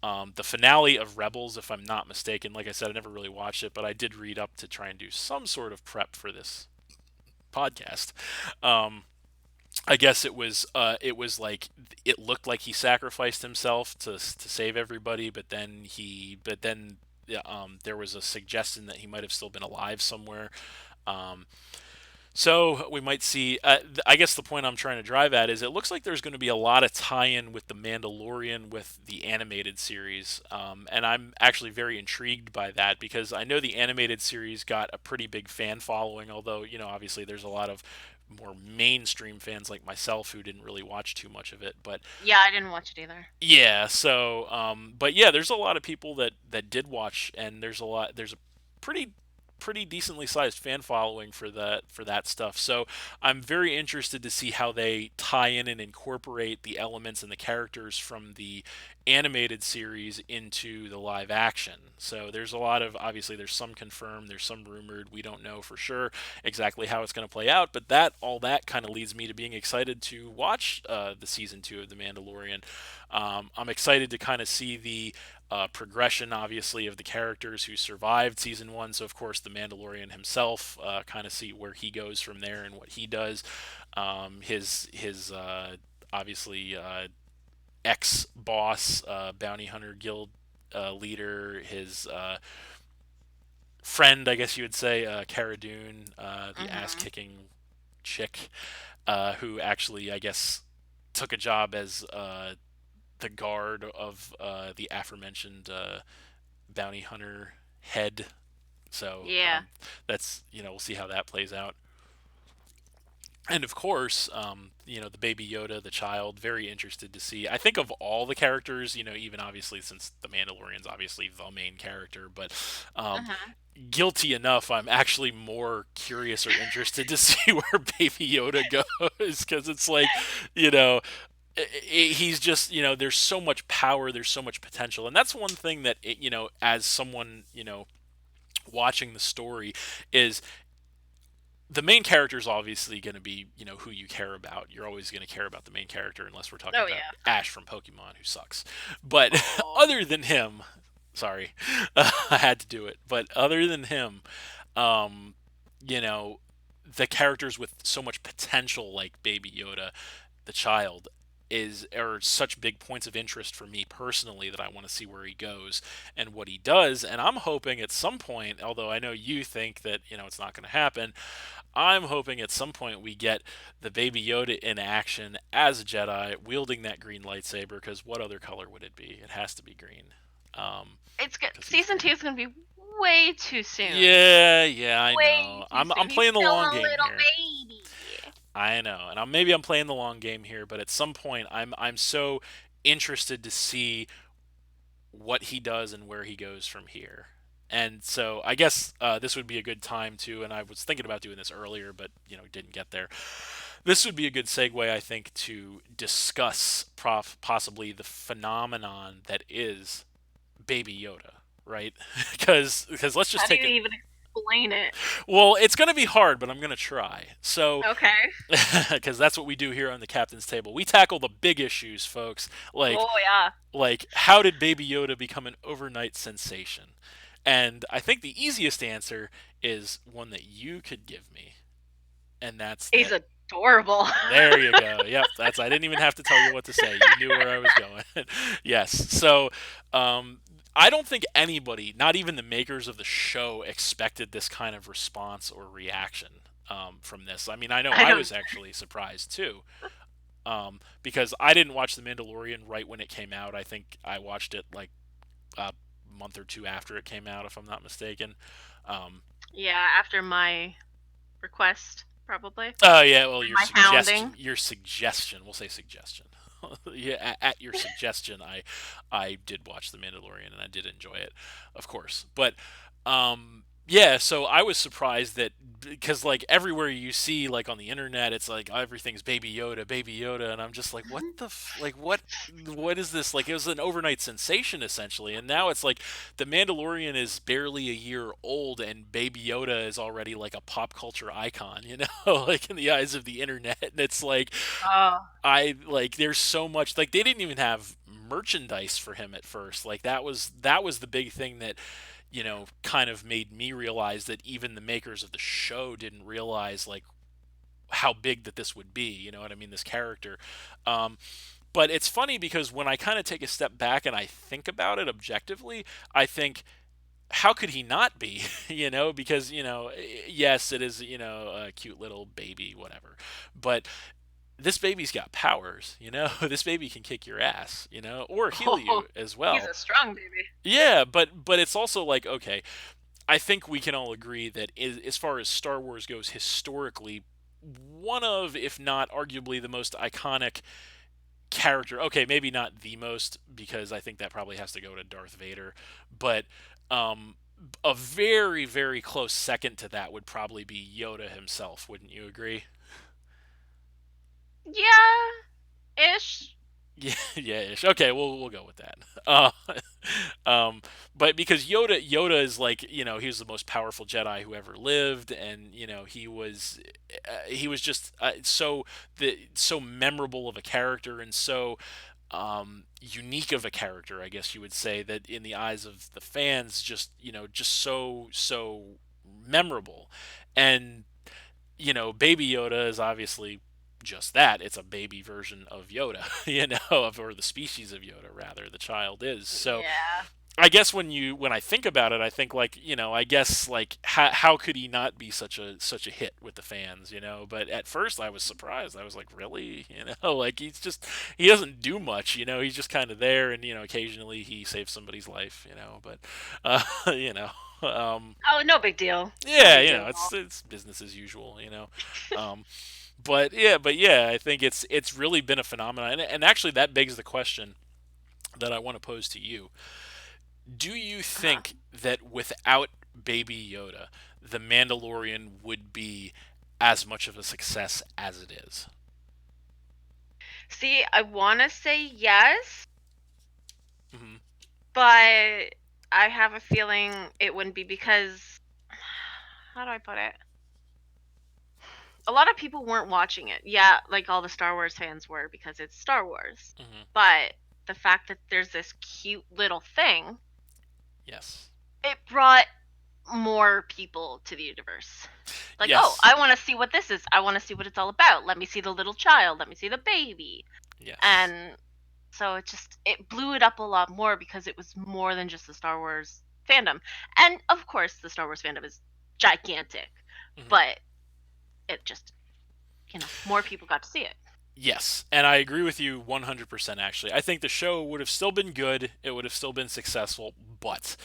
The finale of Rebels, if I'm not mistaken, like I said, I never really watched it, but I did read up to try and do some sort of prep for this podcast. Um, I guess it was like it looked like he sacrificed himself to save everybody, but then yeah, there was a suggestion that he might have still been alive somewhere. Um, so we might see. I guess the point I'm trying to drive at is it looks like there's going to be a lot of tie-in with the Mandalorian with the animated series, and I'm actually very intrigued by that because I know the animated series got a pretty big fan following. Although obviously there's a lot of more mainstream fans like myself who didn't really watch too much of it. But Yeah, I didn't watch it either. yeah, so but yeah, there's a lot of people that did watch, and there's a pretty decently sized fan following for that stuff. So I'm very interested to see how they tie in and incorporate the elements and the characters from the animated series into the live action. So there's a lot of obviously there's some confirmed, there's some rumored. We don't know for sure exactly how it's going to play out, but that all that kind of leads me to being excited to watch the season 2 of The Mandalorian. I'm excited to kind of see the progression, obviously, of the characters who survived season 1. So, of course, the Mandalorian himself, kind of see where he goes from there and what he does. His obviously ex boss, bounty hunter guild leader, his friend, I guess you would say, Cara Dune, the ass Mhm. kicking chick, who actually, I guess, took a job as the guard of the aforementioned bounty hunter head. So Yeah. that's we'll see how that plays out. And of course, the baby Yoda, the child, very interested to see. I think of all the characters, even obviously since the Mandalorian's obviously the main character, but um, Mhm. guilty enough, I'm actually more curious or interested to see where Baby Yoda goes because it's like, you know, he's just there's so much power, there's so much potential, and that's one thing that as someone watching the story is the main character is obviously going to be who you care about. You're always going to care about the main character unless we're talking Oh about yeah. Ash from Pokemon who sucks. But Oh. other than him, sorry, I had to do it. But other than him, um, you know, the characters with so much potential like Baby Yoda, the child, are such big points of interest for me personally that I want to see where he goes and what he does. And I'm hoping at some point, although I know you think that it's not going to happen, I'm hoping at some point we get the Baby Yoda in action as a Jedi wielding that green lightsaber. Because what other color would it be? It has to be green. Um, It's good. because he's Season green. 2 is gonna be way too soon. Yeah, yeah, I Way know. too I'm soon. He's playing the still long a game little here. baby. I know, and maybe I'm playing the long game here, but at some point, I'm so interested to see what he does and where he goes from here. And so I guess this would be a good time to, and I was thinking about doing this earlier, but didn't get there. This would be a good segue, I think, to discuss possibly the phenomenon that is Baby Yoda, right? Because let's just How do take you it. even explain it? Well, it's going to be hard, but I'm going to try. So, Okay. because that's what we do here on the captain's table. We tackle the big issues, folks. Oh yeah. Like how did Baby Yoda become an overnight sensation? And I think the easiest answer is one that you could give me, and that's He's that. adorable. There you go. Yep, that's. I didn't even have to tell you what to say. You knew where I was going. Yes. So, um, I don't think anybody, not even the makers of the show, expected this kind of response or reaction from this. I mean, I know I I don't. was actually surprised too, because I didn't watch The Mandalorian right when it came out. I think I watched it like a month or two after it came out, if I'm not mistaken. Um, Yeah, after my request, probably. oh yeah, well My hounding. your suggestion, we'll say suggestion. Yeah, at your suggestion, I did watch The Mandalorian and I did enjoy it, of course. But yeah, so I was surprised that because like everywhere you see like on the internet, it's like everything's Baby Yoda, and I'm just like, what the like what is this? Like it was an overnight sensation essentially, and now it's like the Mandalorian is barely a year old, and Baby Yoda is already like a pop culture icon, like in the eyes of the internet, and it's like Oh. I like there's so much like they didn't even have merchandise for him at first. Like that was the big thing that kind of made me realize that even the makers of the show didn't realize like how big that this would be. You know what I mean? This character. Um, but it's funny because when I kind of take a step back and I think about it objectively, I think, how could he not be? Because yes, it is a cute little baby, whatever, but this baby's got powers. This baby can kick your ass, or heal Oh, you as he's well. a strong baby. Yeah, but it's also like, okay, I think we can all agree that as far as Star Wars goes historically, one of, if not arguably the most iconic character. Okay, maybe not the most, because I think that probably has to go to Darth Vader, but um, a very, very close second to that would probably be Yoda himself. Wouldn't you agree? Yeah, ish. Yeah, yeah. Ish. Okay, we'll go with that. Uh, um, but because Yoda is like, he was the most powerful Jedi who ever lived, and he was just so memorable of a character, and so unique of a character, I guess you would say, that in the eyes of the fans, just so memorable. And Baby Yoda is obviously just that. It's a baby version of Yoda, or the species of Yoda, rather. The child is. So Yeah. I guess when I think about it, I think, like, I guess, like, how could he not be such a hit with the fans, But at first I was surprised. I was like, really, like, he doesn't do much, he's just kind of there, and occasionally he saves somebody's life, but you know. Oh, no big deal. No Yeah, big deal at it's business as usual, Um, but yeah, I think it's really been a phenomenon, and actually that begs the question that I want to pose to you. Do you all. think that without Baby Yoda, the Mandalorian would be as much of a success as it is? See, I want to say yes, Hmm. but I have a feeling it wouldn't be because, how do I put it? A lot of people weren't watching it. Yeah, like all the Star Wars fans were because it's Star Wars. Hmm. But the fact that there's this cute little thing, Yes. it brought more people to the universe. Like, oh, Yes. I want to see what this is. I want to see what it's all about. Let me see the little child. Let me see the baby. Yes. And so it blew it up a lot more because it was more than just the Star Wars fandom. And of course, the Star Wars fandom is gigantic, Hmm. but it just, more people got to see it. Yes, and I agree with you 100%. Actually, I think the show would have still been good. It would have still been successful, but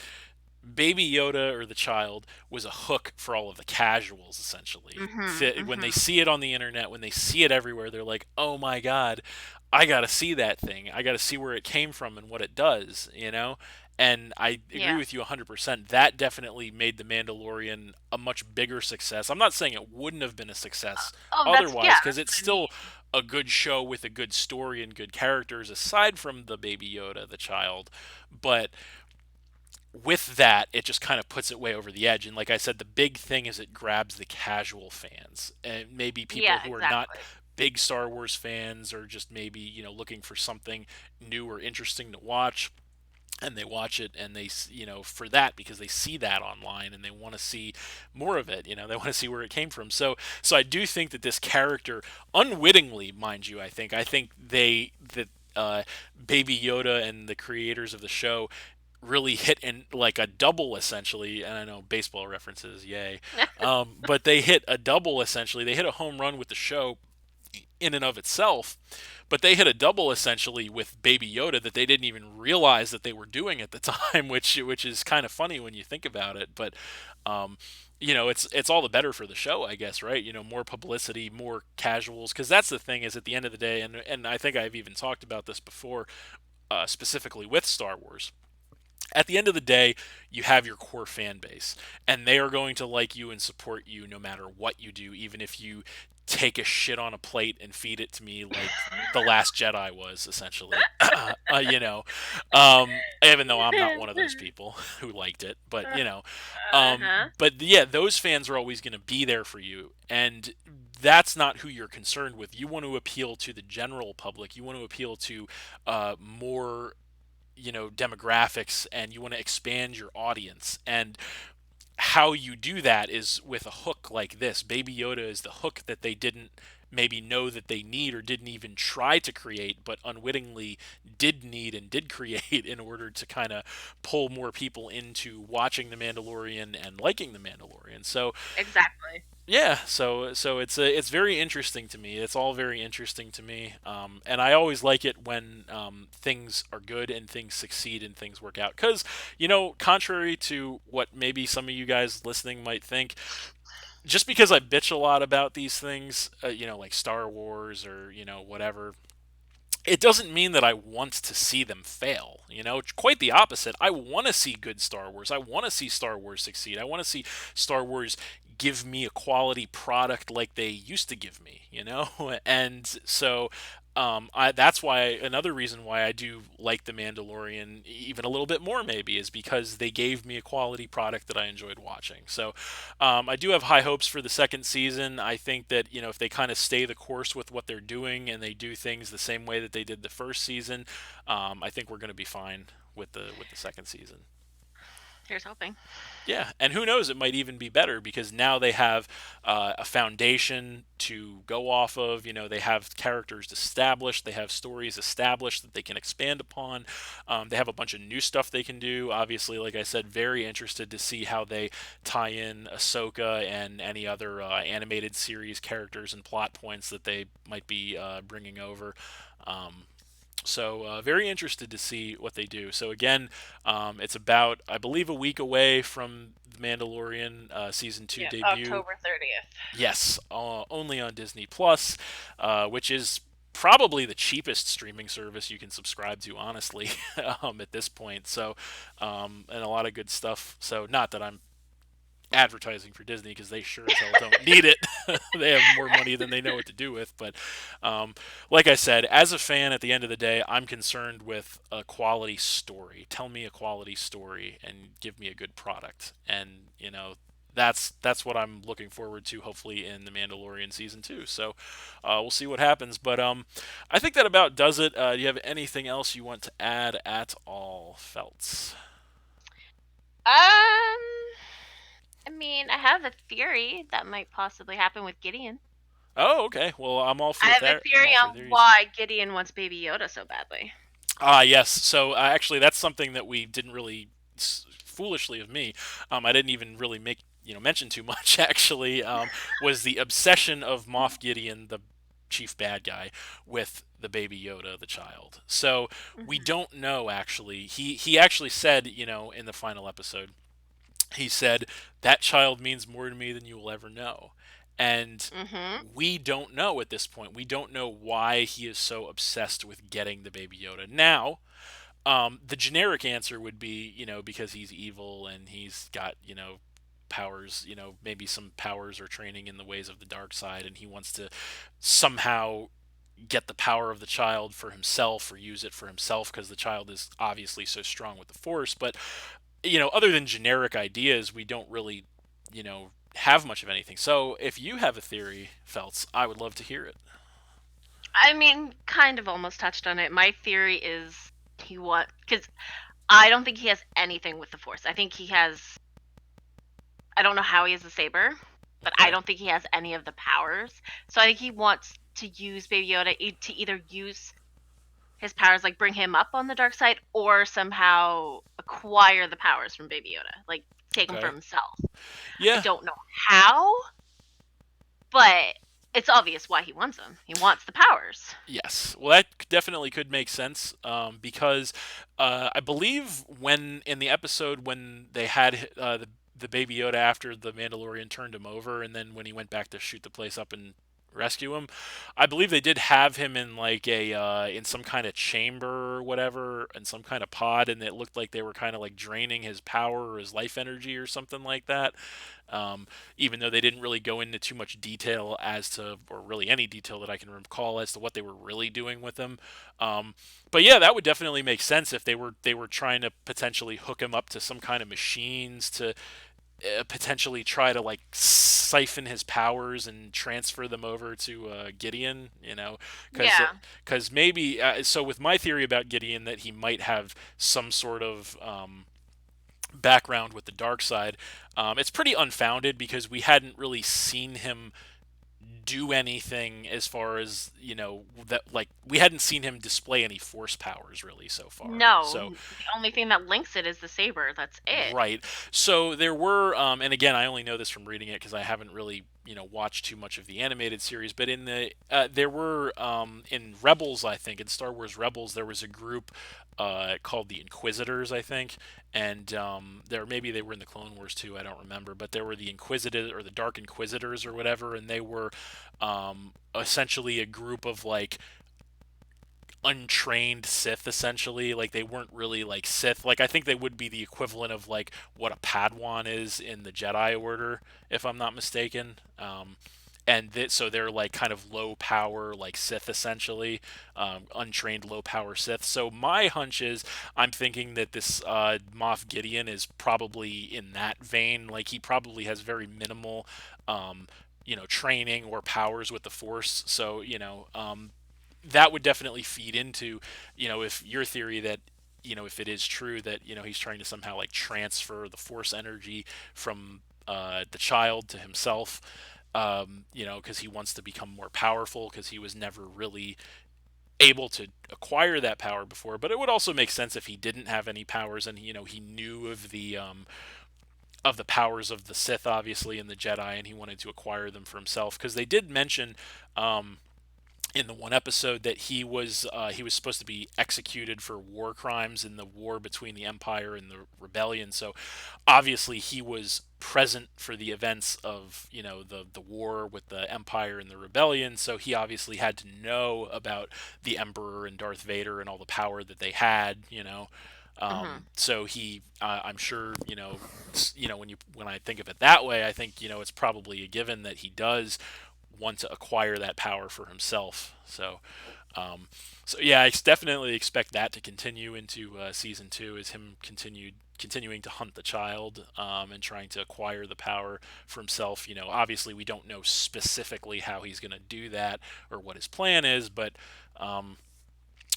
Baby Yoda, or the child, was a hook for all of the casuals, essentially. Mhm. When they Mhm. see it on the internet, when they see it everywhere, they're like, "Oh my god, I got to see that thing. I got to see where it came from and what it does." And I agree Yeah. with you 100%. That definitely made The Mandalorian a much bigger success. I'm not saying it wouldn't have been a success Oh, otherwise, because that's it's what I mean. still a good show with a good story and good characters, aside from the Baby Yoda, the child. But with that, it just kind of puts it way over the edge. And like I said, the big thing is it grabs the casual fans, and maybe people Yeah, who are not exactly. big Star Wars fans, or just maybe looking for something new or interesting to watch. And they watch it, and for that, because they see that online and they want to see more of it. They want to see where it came from. So I do think that this character, unwittingly, mind you, I think that Baby Yoda and the creators of the show really hit in like a double, essentially. And I know baseball references, yay. But they hit a double, essentially. They hit a home run with the show in and of itself, but they hit a double, essentially, with Baby Yoda, that they didn't even realize that they were doing at the time, which is kind of funny when you think about it. But um, it's all the better for the show, I guess, right? More publicity, more casuals, because that's the thing, is at the end of the day, and I think I've even talked about this before, specifically with Star Wars. At the end of the day, you have your core fan base, and they are going to like you and support you no matter what you do, even if you take a shit on a plate and feed it to me, like the Last Jedi was, essentially. Even though I'm not one of those people who liked it, but Uh-huh. but yeah, those fans are always going to be there for you, and that's not who you're concerned with. You want to appeal to the general public. You want to appeal to more demographics, and you want to expand your audience. And how you do that is with a hook like this. Baby Yoda is the hook that they didn't maybe know that they need, or didn't even try to create, but unwittingly did need and did create in order to kind of pull more people into watching The Mandalorian and liking The Mandalorian. So Exactly. yeah, so it's very interesting to me. It's all very interesting to me, and I always like it when things are good and things succeed and things work out. Because contrary to what maybe some of you guys listening might think, just because I bitch a lot about these things, like Star Wars or whatever, it doesn't mean that I want to see them fail. Quite the opposite. I want to see good Star Wars. I want to see Star Wars succeed. I want to see Star Wars give me a quality product like they used to give me. And so that's why another reason why I do like The Mandalorian even a little bit more maybe is because they gave me a quality product that I enjoyed watching. So I do have high hopes for the second season. I think that if they kind of stay the course with what they're doing and they do things the same way that they did the first season, I think we're going to be fine with the second season. Here's hoping. Yeah, and who knows? It might even be better because now they have a foundation to go off of. They have characters established, they have stories established that they can expand upon. They have a bunch of new stuff they can do. Obviously, like I said, very interested to see how they tie in Ahsoka and any other animated series characters and plot points that they might be bringing over. So very interested to see what they do. So again, it's about I believe a week away from the Mandalorian season 2 Yeah, debut. October 30th. Yes, only on Disney Plus, which is probably the cheapest streaming service you can subscribe to, honestly, at this point. So and a lot of good stuff. So not that I'm advertising for Disney because they sure as hell don't need it. They have more money than they know what to do with. But um, like I said, as a fan, at the end of the day, I'm concerned with a quality story. Tell me a quality story and give me a good product. And that's what I'm looking forward to. Hopefully in the Mandalorian season 2. So we'll see what happens. But I think that about does it. Do you have anything else you want to add at all, Feltz? I mean, I have a theory that might possibly happen with Gideon. Oh, okay. Well, I'm all I for have a that. I'm theory all for on theories. why Gideon wants Baby Yoda so badly. Ah, yes. So actually, that's something that we didn't really, foolishly of me, I didn't even really make mention too much. Actually, was the obsession of Moff Gideon, the chief bad guy, with the baby Yoda, the child. So we Mhm. don't know actually. He actually said, in the final episode, he said that child means more to me than you will ever know. And Mhm. we don't know at this point. We don't know why he is so obsessed with getting the baby Yoda. Now, the generic answer would be, because he's evil and he's got, powers, maybe some powers or training in the ways of the dark side, and he wants to somehow get the power of the child for himself or use it for himself because the child is obviously so strong with the force. But other than generic ideas, we don't really, have much of anything. So if you have a theory, Feltz, I would love to hear it. I mean, kind of almost touched on it. My theory is because I don't think he has anything with the Force. I think he has. I don't know how he has a saber, but I Okay. don't think he has any of the powers. So I think he wants to use Baby Yoda to either use his powers, like bring him up on the dark side, or somehow acquire the powers from Baby Yoda, like take them for Okay. himself. I Yeah. don't know how, but it's obvious why he wants them. He wants the powers. Yes. Well, that definitely could make sense because I believe when in the episode when they had the baby Yoda after the Mandalorian turned him over, and then when he went back to shoot the place up and rescue him, I believe they did have him in like a in some kind of chamber or whatever, in some kind of pod, and it looked like they were kind of like draining his power or his life energy or something like that. Um, Even though they didn't really go into too much detail as to, or really any detail that I can recall as to what they were really doing with him. Um, but yeah, that would definitely make sense if they were trying to potentially hook him up to some kind of machines to potentially try to like siphon his powers and transfer them over to Gideon, because Yeah. maybe so with my theory about Gideon that he might have some sort of background with the dark side. It's pretty unfounded because we hadn't really seen him do anything as far as that, like we hadn't seen him display any force powers really so far. No, So the only thing that links it is the saber. That's it. right. So there were, and again, I only know this from reading it because I haven't really, watched too much of the animated series. But in there were, in Rebels, I think, in Star Wars Rebels, there was a group called the Inquisitors, I think, and there maybe they were in the Clone Wars too. I don't remember, but there were the Inquisitors or the Dark Inquisitors or whatever, and they were essentially a group of like untrained Sith essentially. Like they weren't really like Sith. Like I think they would be the equivalent of like what a Padawan is in the Jedi Order, if I'm not mistaken. So they're like kind of low power like Sith essentially, untrained low power Sith. So my hunch is I'm thinking that this Moff Gideon is probably in that vein. Like he probably has very minimal training or powers with the force. So that would definitely feed into, if your theory that, if it is true that, he's trying to somehow like transfer the force energy from the child to himself, because he wants to become more powerful because he was never really able to acquire that power before. But it would also make sense if he didn't have any powers and, he knew of the powers of the Sith, obviously, and the Jedi, and he wanted to acquire them for himself. Because they did mention in the one episode that he was supposed to be executed for war crimes in the war between the Empire and the Rebellion. So obviously he was present for the events of the war with the Empire and the Rebellion. So he obviously had to know about the Emperor and Darth Vader and all the power that they had. Hmm. So I'm sure, when I think of it that way, I think it's probably a given that he does want to acquire that power for himself. Um, so yeah, I definitely expect that to continue into season two, is him continuing to hunt the child, and trying to acquire the power for himself. Obviously we don't know specifically how he's going to do that or what his plan is, but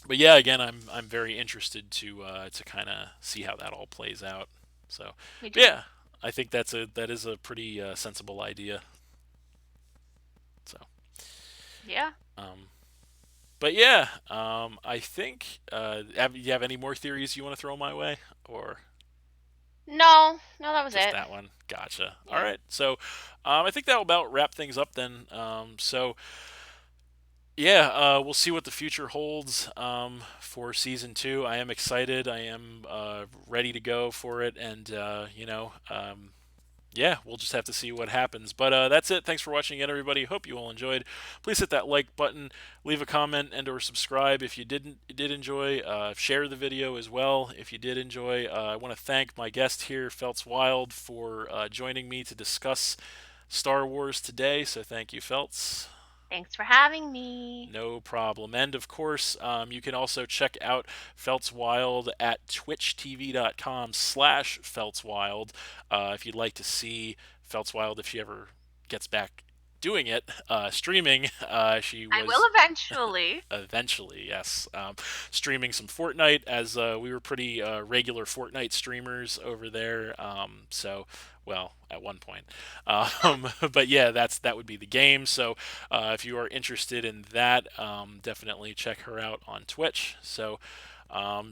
yeah, again, I'm very interested to kind of see how that all plays out. So Me too. yeah, I think that is a pretty sensible idea. So. Yeah. Um, but yeah, I think. You have any more theories you want to throw my way, or No, no, that was just it. that one? Gotcha. All Yeah. right. So, I think that'll about wrap things up then. So yeah, we'll see what the future holds for season two. I am excited. I am ready to go for it, and yeah, we'll just have to see what happens. But that's it. Thanks for watching again, everybody. Hope you all enjoyed. Please hit that like button, leave a comment, and/or subscribe if you did enjoy. Share the video as well if you did enjoy. I want to thank my guest here, Feltz Wild, for joining me to discuss Star Wars today. So thank you, Feltz. Thanks for having me. No problem. And of course, you can also check out Feltz Wild at twitchtv.com/FeltzWild if you'd like to see Feltz Wild if she ever gets back doing it, streaming. She I will was eventually. eventually, yes, streaming some Fortnite, as we were pretty regular Fortnite streamers over there. Well, at one point. But yeah, that would be the game. So if you are interested in that, definitely check her out on Twitch. So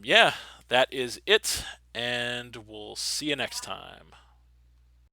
yeah, that is it, and we'll see you next time.